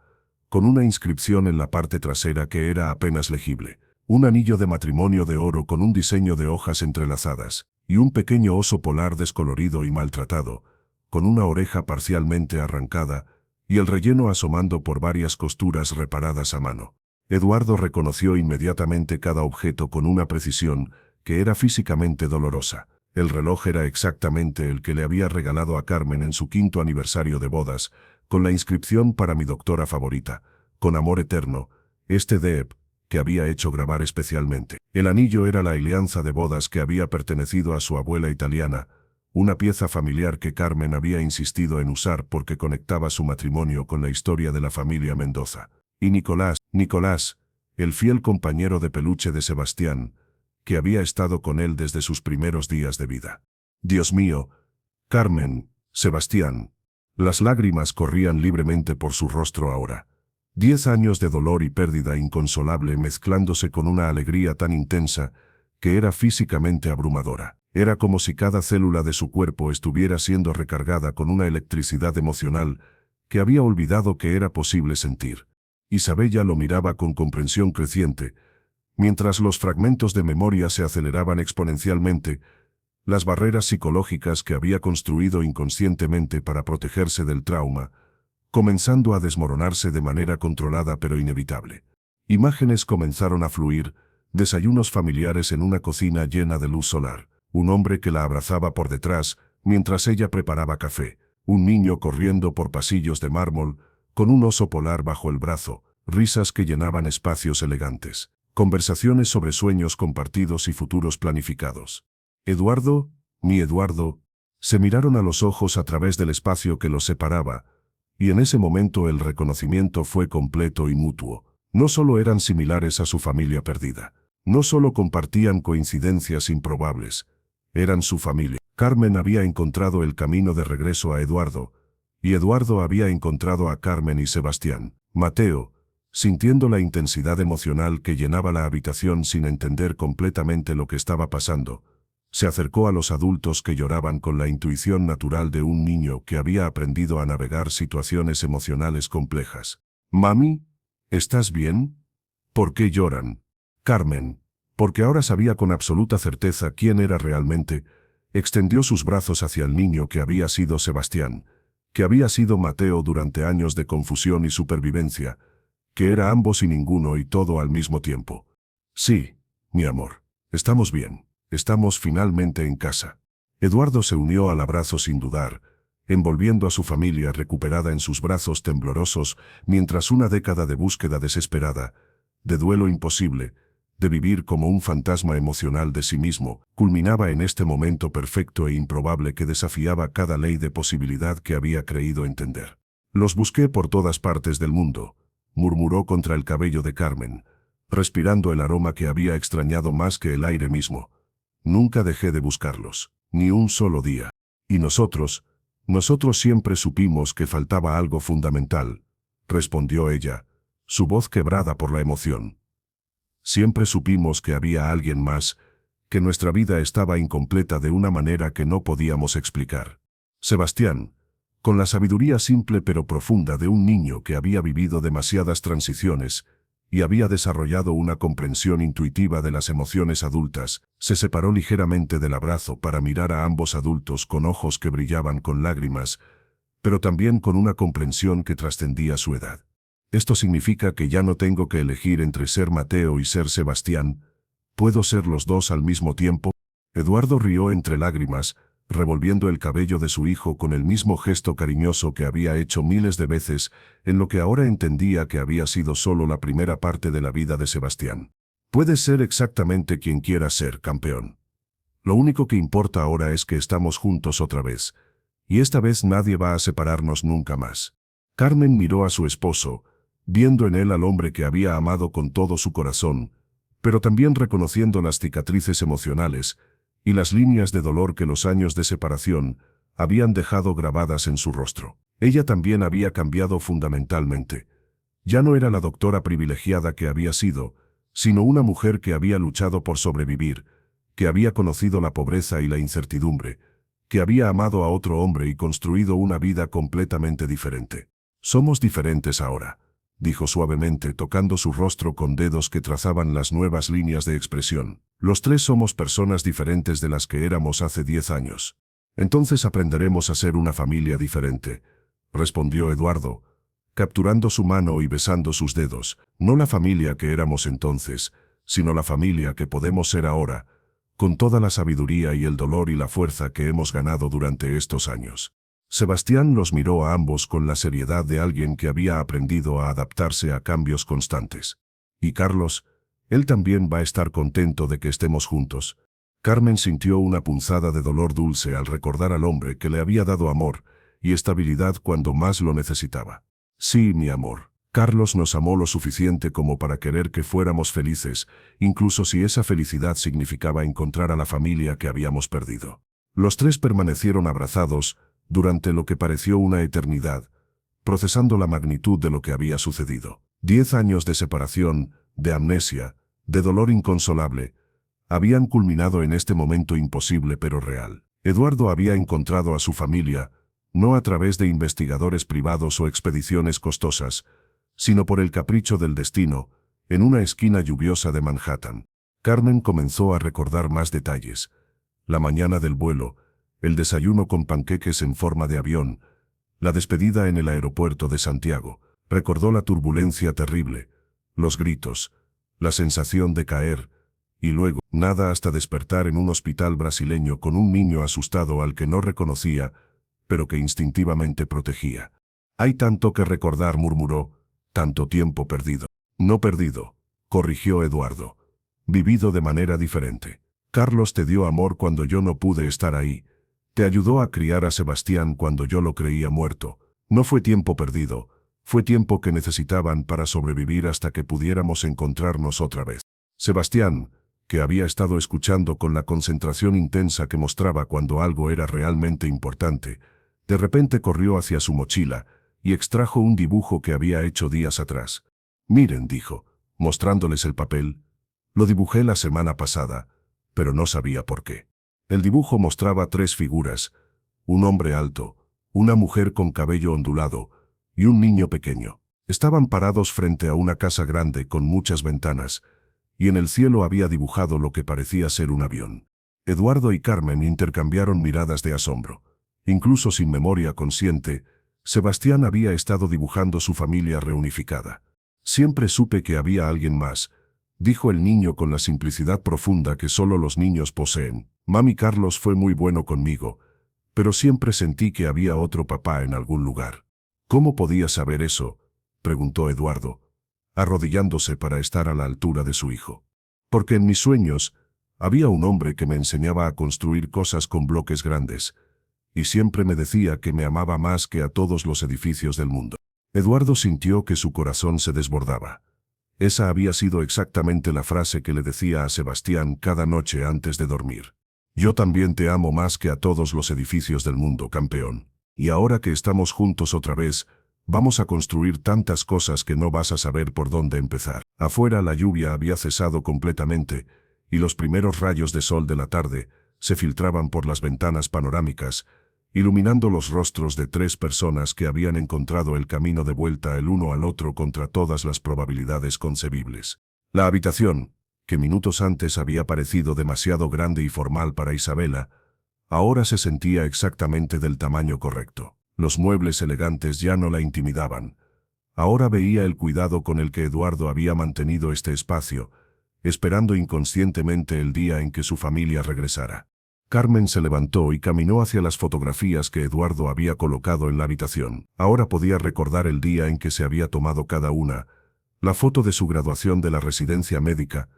con una inscripción en la parte trasera que era apenas legible. Un anillo de matrimonio de oro con un diseño de hojas entrelazadas, y un pequeño oso polar descolorido y maltratado, con una oreja parcialmente arrancada, y el relleno asomando por varias costuras reparadas a mano. Eduardo reconoció inmediatamente cada objeto con una precisión que era físicamente dolorosa. El reloj era exactamente el que le había regalado a Carmen en su 5º aniversario de bodas, con la inscripción «Para mi doctora favorita, con amor eterno», Deep, que había hecho grabar especialmente. El anillo era la alianza de bodas que había pertenecido a su abuela italiana, una pieza familiar que Carmen había insistido en usar porque conectaba su matrimonio con la historia de la familia Mendoza. Y Nicolás, el fiel compañero de peluche de Sebastián, que había estado con él desde sus primeros días de vida. Dios mío, Carmen, Sebastián. Las lágrimas corrían libremente por su rostro ahora. 10 años de dolor y pérdida inconsolable mezclándose con una alegría tan intensa que era físicamente abrumadora. Era como si cada célula de su cuerpo estuviera siendo recargada con una electricidad emocional que había olvidado que era posible sentir. Isabella lo miraba con comprensión creciente, mientras los fragmentos de memoria se aceleraban exponencialmente. Las barreras psicológicas que había construido inconscientemente para protegerse del trauma, comenzando a desmoronarse de manera controlada pero inevitable. Imágenes comenzaron a fluir, desayunos familiares en una cocina llena de luz solar, un hombre que la abrazaba por detrás mientras ella preparaba café, un niño corriendo por pasillos de mármol, con un oso polar bajo el brazo, risas que llenaban espacios elegantes, conversaciones sobre sueños compartidos y futuros planificados. Eduardo, mi Eduardo, se miraron a los ojos a través del espacio que los separaba, y en ese momento el reconocimiento fue completo y mutuo. No solo eran similares a su familia perdida, no solo compartían coincidencias improbables, eran su familia. Carmen había encontrado el camino de regreso a Eduardo, y Eduardo había encontrado a Carmen y Sebastián. Mateo, sintiendo la intensidad emocional que llenaba la habitación sin entender completamente lo que estaba pasando, se acercó a los adultos que lloraban con la intuición natural de un niño que había aprendido a navegar situaciones emocionales complejas. «Mami, ¿estás bien? ¿Por qué lloran?» Carmen, porque ahora sabía con absoluta certeza quién era realmente, extendió sus brazos hacia el niño que había sido Sebastián, que había sido Mateo durante años de confusión y supervivencia, que era ambos y ninguno y todo al mismo tiempo. «Sí, mi amor, estamos bien. Estamos finalmente en casa». Eduardo se unió al abrazo sin dudar, envolviendo a su familia recuperada en sus brazos temblorosos, mientras una década de búsqueda desesperada, de duelo imposible, de vivir como un fantasma emocional de sí mismo, culminaba en este momento perfecto e improbable que desafiaba cada ley de posibilidad que había creído entender. «Los busqué por todas partes del mundo», murmuró contra el cabello de Carmen, respirando el aroma que había extrañado más que el aire mismo. «Nunca dejé de buscarlos, ni un solo día. Y nosotros siempre supimos que faltaba algo fundamental», respondió ella, su voz quebrada por la emoción. «Siempre supimos que había alguien más, que nuestra vida estaba incompleta de una manera que no podíamos explicar». Sebastián, con la sabiduría simple pero profunda de un niño que había vivido demasiadas transiciones, y había desarrollado una comprensión intuitiva de las emociones adultas, se separó ligeramente del abrazo para mirar a ambos adultos con ojos que brillaban con lágrimas, pero también con una comprensión que trascendía su edad. «Esto significa que ya no tengo que elegir entre ser Mateo y ser Sebastián. ¿Puedo ser los dos al mismo tiempo?» Eduardo rió entre lágrimas, revolviendo el cabello de su hijo con el mismo gesto cariñoso que había hecho miles de veces, en lo que ahora entendía que había sido solo la primera parte de la vida de Sebastián. «Puedes ser exactamente quien quieras ser, campeón. Lo único que importa ahora es que estamos juntos otra vez, y esta vez nadie va a separarnos nunca más». Carmen miró a su esposo, viendo en él al hombre que había amado con todo su corazón, pero también reconociendo las cicatrices emocionales y las líneas de dolor que los años de separación habían dejado grabadas en su rostro. Ella también había cambiado fundamentalmente. Ya no era la doctora privilegiada que había sido, sino una mujer que había luchado por sobrevivir, que había conocido la pobreza y la incertidumbre, que había amado a otro hombre y construido una vida completamente diferente. «Somos diferentes ahora», dijo suavemente, tocando su rostro con dedos que trazaban las nuevas líneas de expresión. «Los tres somos personas diferentes de las que éramos hace 10 años. Entonces aprenderemos a ser una familia diferente», respondió Eduardo, capturando su mano y besando sus dedos. «No la familia que éramos entonces, sino la familia que podemos ser ahora, con toda la sabiduría y el dolor y la fuerza que hemos ganado durante estos años». Sebastián los miró a ambos con la seriedad de alguien que había aprendido a adaptarse a cambios constantes. «¿Y Carlos? Él también va a estar contento de que estemos juntos». Carmen sintió una punzada de dolor dulce al recordar al hombre que le había dado amor y estabilidad cuando más lo necesitaba. «Sí, mi amor. Carlos nos amó lo suficiente como para querer que fuéramos felices, incluso si esa felicidad significaba encontrar a la familia que habíamos perdido». Los tres permanecieron abrazados durante lo que pareció una eternidad, procesando la magnitud de lo que había sucedido. 10 años de separación, de amnesia, de dolor inconsolable, habían culminado en este momento imposible pero real. Eduardo había encontrado a su familia, no a través de investigadores privados o expediciones costosas, sino por el capricho del destino, en una esquina lluviosa de Manhattan. Carmen comenzó a recordar más detalles. La mañana del vuelo, el desayuno con panqueques en forma de avión, la despedida en el aeropuerto de Santiago. Recordó la turbulencia terrible, los gritos, la sensación de caer, y luego, nada hasta despertar en un hospital brasileño con un niño asustado al que no reconocía, pero que instintivamente protegía. Hay tanto que recordar, murmuró, tanto tiempo perdido. No perdido, corrigió Eduardo. Vivido de manera diferente. Carlos te dio amor cuando yo no pude estar ahí. Te ayudó a criar a Sebastián cuando yo lo creía muerto. No fue tiempo perdido, fue tiempo que necesitaban para sobrevivir hasta que pudiéramos encontrarnos otra vez. Sebastián, que había estado escuchando con la concentración intensa que mostraba cuando algo era realmente importante, de repente corrió hacia su mochila y extrajo un dibujo que había hecho días atrás. Miren, dijo, mostrándoles el papel. Lo dibujé la semana pasada, pero no sabía por qué. El dibujo mostraba 3 figuras, un hombre alto, una mujer con cabello ondulado y un niño pequeño. Estaban parados frente a una casa grande con muchas ventanas, y en el cielo había dibujado lo que parecía ser un avión. Eduardo y Carmen intercambiaron miradas de asombro. Incluso sin memoria consciente, Sebastián había estado dibujando su familia reunificada. Siempre supe que había alguien más, dijo el niño con la simplicidad profunda que solo los niños poseen. Mami, Carlos fue muy bueno conmigo, pero siempre sentí que había otro papá en algún lugar. ¿Cómo podía saber eso?, preguntó Eduardo, arrodillándose para estar a la altura de su hijo. Porque en mis sueños había un hombre que me enseñaba a construir cosas con bloques grandes, y siempre me decía que me amaba más que a todos los edificios del mundo. Eduardo sintió que su corazón se desbordaba. Esa había sido exactamente la frase que le decía a Sebastián cada noche antes de dormir. Yo también te amo más que a todos los edificios del mundo, campeón. Y ahora que estamos juntos otra vez, vamos a construir tantas cosas que no vas a saber por dónde empezar. Afuera la lluvia había cesado completamente, y los primeros rayos de sol de la tarde se filtraban por las ventanas panorámicas, iluminando los rostros de 3 personas que habían encontrado el camino de vuelta el uno al otro contra todas las probabilidades concebibles. La habitación, que minutos antes había parecido demasiado grande y formal para Isabela, ahora se sentía exactamente del tamaño correcto. Los muebles elegantes ya no la intimidaban. Ahora veía el cuidado con el que Eduardo había mantenido este espacio, esperando inconscientemente el día en que su familia regresara. Carmen se levantó y caminó hacia las fotografías que Eduardo había colocado en la habitación. Ahora podía recordar el día en que se había tomado cada una, la foto de su graduación de la residencia médica,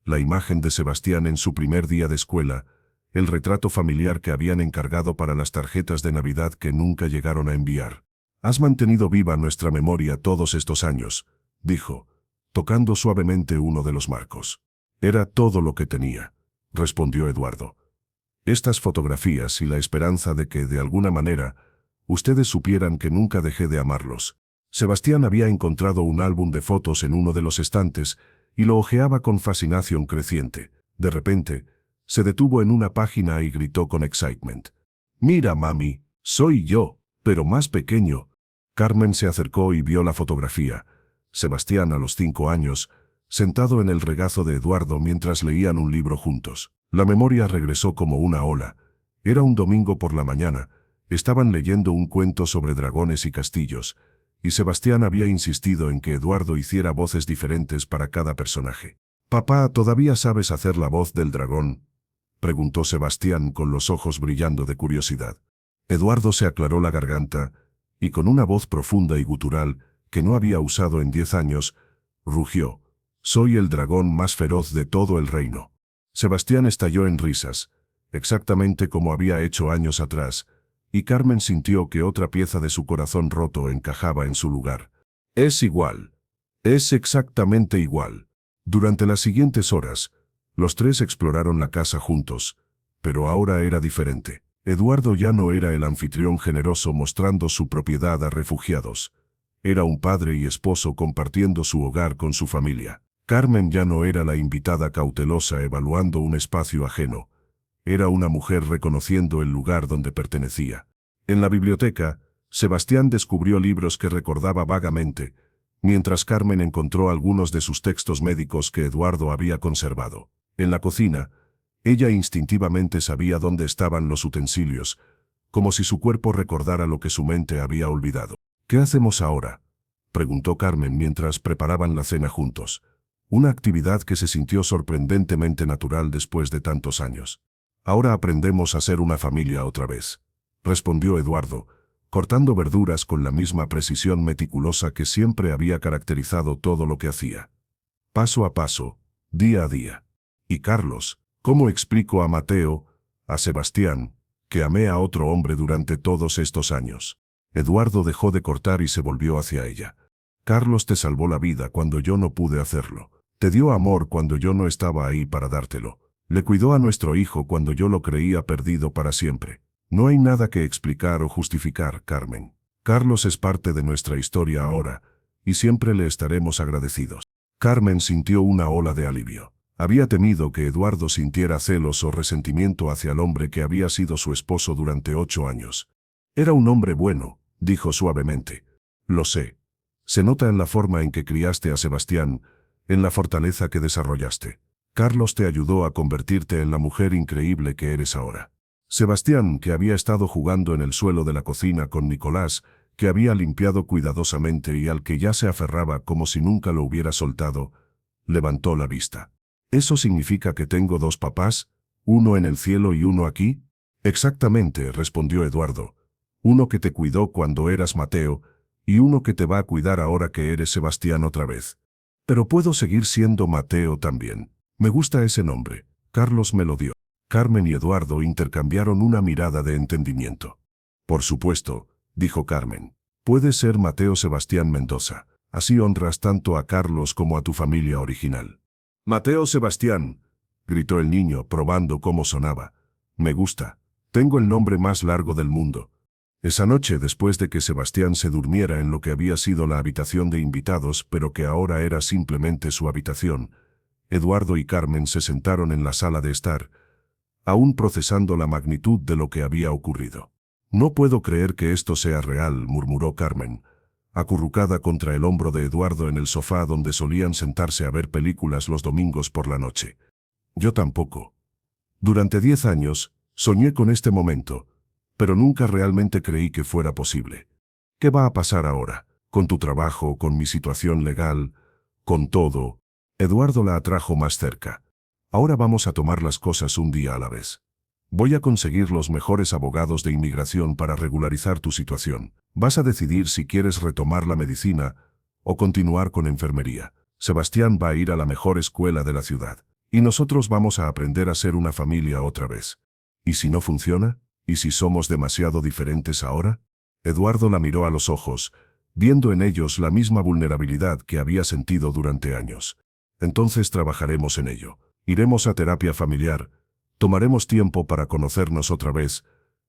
la imagen de Sebastián en su primer día de escuela, el retrato familiar que habían encargado para las tarjetas de Navidad que nunca llegaron a enviar. Has mantenido viva nuestra memoria todos estos años, dijo, tocando suavemente uno de los marcos. Era todo lo que tenía, respondió Eduardo. Estas fotografías y la esperanza de que, de alguna manera, ustedes supieran que nunca dejé de amarlos. Sebastián había encontrado un álbum de fotos en uno de los estantes y lo hojeaba con fascinación creciente. De repente, se detuvo en una página y gritó con excitement. «Mira, mami, soy yo, pero más pequeño». Carmen se acercó y vio la fotografía. Sebastián a los 5 años, sentado en el regazo de Eduardo mientras leían un libro juntos. La memoria regresó como una ola. Era un domingo por la mañana. Estaban leyendo un cuento sobre dragones y castillos, y Sebastián había insistido en que Eduardo hiciera voces diferentes para cada personaje. «Papá, ¿todavía sabes hacer la voz del dragón?», preguntó Sebastián con los ojos brillando de curiosidad. Eduardo se aclaró la garganta, y con una voz profunda y gutural, que no había usado en 10 años, rugió: «Soy el dragón más feroz de todo el reino». Sebastián estalló en risas, exactamente como había hecho años atrás, y Carmen sintió que otra pieza de su corazón roto encajaba en su lugar. «Es igual. Es exactamente igual». Durante las siguientes horas, los 3 exploraron la casa juntos, pero ahora era diferente. Eduardo ya no era el anfitrión generoso mostrando su propiedad a refugiados. Era un padre y esposo compartiendo su hogar con su familia. Carmen ya no era la invitada cautelosa evaluando un espacio ajeno. Era una mujer reconociendo el lugar donde pertenecía. En la biblioteca, Sebastián descubrió libros que recordaba vagamente, mientras Carmen encontró algunos de sus textos médicos que Eduardo había conservado. En la cocina, ella instintivamente sabía dónde estaban los utensilios, como si su cuerpo recordara lo que su mente había olvidado. ¿Qué hacemos ahora?, preguntó Carmen mientras preparaban la cena juntos. Una actividad que se sintió sorprendentemente natural después de tantos años. Ahora aprendemos a ser una familia otra vez, respondió Eduardo, cortando verduras con la misma precisión meticulosa que siempre había caracterizado todo lo que hacía. Paso a paso, día a día. Y Carlos, ¿cómo explico a Mateo, a Sebastián, que amé a otro hombre durante todos estos años? Eduardo dejó de cortar y se volvió hacia ella. Carlos te salvó la vida cuando yo no pude hacerlo. Te dio amor cuando yo no estaba ahí para dártelo. Le cuidó a nuestro hijo cuando yo lo creía perdido para siempre. No hay nada que explicar o justificar, Carmen. Carlos es parte de nuestra historia ahora, y siempre le estaremos agradecidos. Carmen sintió una ola de alivio. Había temido que Eduardo sintiera celos o resentimiento hacia el hombre que había sido su esposo durante 8 años. Era un hombre bueno, dijo suavemente. Lo sé. Se nota en la forma en que criaste a Sebastián, en la fortaleza que desarrollaste. Carlos te ayudó a convertirte en la mujer increíble que eres ahora. Sebastián, que había estado jugando en el suelo de la cocina con Nicolás, que había limpiado cuidadosamente y al que ya se aferraba como si nunca lo hubiera soltado, levantó la vista. ¿Eso significa que tengo 2 papás, uno en el cielo y uno aquí? Exactamente, respondió Eduardo. Uno que te cuidó cuando eras Mateo, y uno que te va a cuidar ahora que eres Sebastián otra vez. Pero puedo seguir siendo Mateo también. Me gusta ese nombre. Carlos me lo dio. Carmen y Eduardo intercambiaron una mirada de entendimiento. Por supuesto, dijo Carmen. Puedes ser Mateo Sebastián Mendoza. Así honras tanto a Carlos como a tu familia original. Mateo Sebastián, gritó el niño, probando cómo sonaba. Me gusta. Tengo el nombre más largo del mundo. Esa noche, después de que Sebastián se durmiera en lo que había sido la habitación de invitados, pero que ahora era simplemente su habitación, Eduardo y Carmen se sentaron en la sala de estar, aún procesando la magnitud de lo que había ocurrido. No puedo creer que esto sea real, murmuró Carmen, acurrucada contra el hombro de Eduardo en el sofá donde solían sentarse a ver películas los domingos por la noche. Yo tampoco. Durante 10 años, soñé con este momento, pero nunca realmente creí que fuera posible. ¿Qué va a pasar ahora? Con tu trabajo, con mi situación legal, con todo. Eduardo la atrajo más cerca. Ahora vamos a tomar las cosas un día a la vez. Voy a conseguir los mejores abogados de inmigración para regularizar tu situación. Vas a decidir si quieres retomar la medicina o continuar con enfermería. Sebastián va a ir a la mejor escuela de la ciudad. Y nosotros vamos a aprender a ser una familia otra vez. ¿Y si no funciona? ¿Y si somos demasiado diferentes ahora? Eduardo la miró a los ojos, viendo en ellos la misma vulnerabilidad que había sentido durante años. Entonces trabajaremos en ello. Iremos a terapia familiar. Tomaremos tiempo para conocernos otra vez.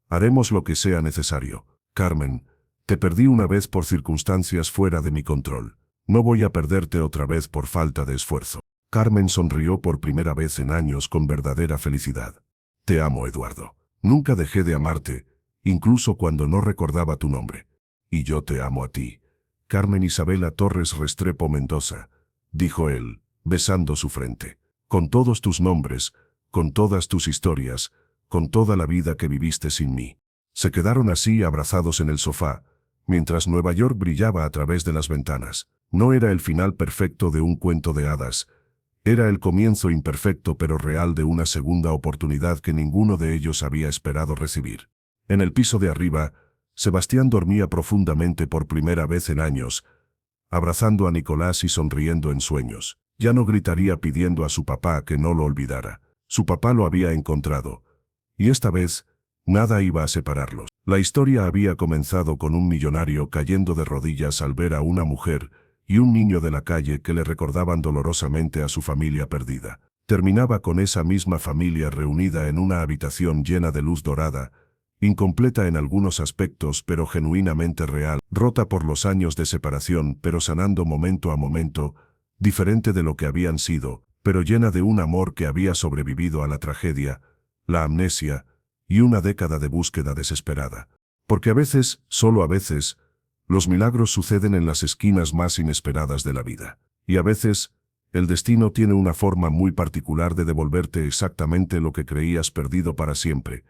Haremos lo que sea necesario. Carmen, te perdí una vez por circunstancias fuera de mi control. No voy a perderte otra vez por falta de esfuerzo. Carmen sonrió por primera vez en años con verdadera felicidad. Te amo, Eduardo. Nunca dejé de amarte, incluso cuando no recordaba tu nombre. Y yo te amo a ti. Carmen Isabela Torres Restrepo Mendoza, dijo él, besando su frente. Con todos tus nombres, con todas tus historias, con toda la vida que viviste sin mí. Se quedaron así abrazados en el sofá, mientras Nueva York brillaba a través de las ventanas. No era el final perfecto de un cuento de hadas. Era el comienzo imperfecto pero real de una segunda oportunidad que ninguno de ellos había esperado recibir. En el piso de arriba, Sebastián dormía profundamente por primera vez en años, abrazando a Nicolás y sonriendo en sueños. Ya no gritaría pidiendo a su papá que no lo olvidara. Su papá lo había encontrado. Y esta vez, nada iba a separarlos. La historia había comenzado con un millonario cayendo de rodillas al ver a una mujer y un niño de la calle que le recordaban dolorosamente a su familia perdida. Terminaba con esa misma familia reunida en una habitación llena de luz dorada, incompleta en algunos aspectos pero genuinamente real, rota por los años de separación pero sanando momento a momento, diferente de lo que habían sido, pero llena de un amor que había sobrevivido a la tragedia, la amnesia y una década de búsqueda desesperada. Porque a veces, solo a veces, los milagros suceden en las esquinas más inesperadas de la vida. Y a veces, el destino tiene una forma muy particular de devolverte exactamente lo que creías perdido para siempre,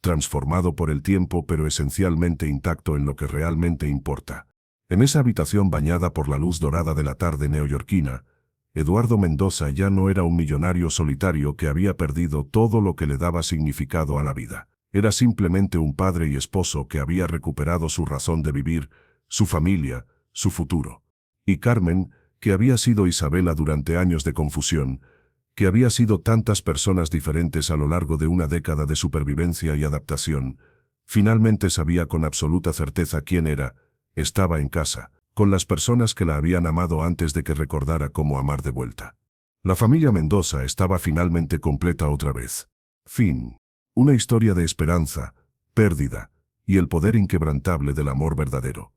transformado por el tiempo pero esencialmente intacto en lo que realmente importa. En esa habitación bañada por la luz dorada de la tarde neoyorquina, Eduardo Mendoza ya no era un millonario solitario que había perdido todo lo que le daba significado a la vida. Era simplemente un padre y esposo que había recuperado su razón de vivir, su familia, su futuro. Y Carmen, que había sido Isabela durante años de confusión, que había sido tantas personas diferentes a lo largo de una década de supervivencia y adaptación, finalmente sabía con absoluta certeza quién era, estaba en casa, con las personas que la habían amado antes de que recordara cómo amar de vuelta. La familia Mendoza estaba finalmente completa otra vez. Fin. Una historia de esperanza, pérdida y el poder inquebrantable del amor verdadero.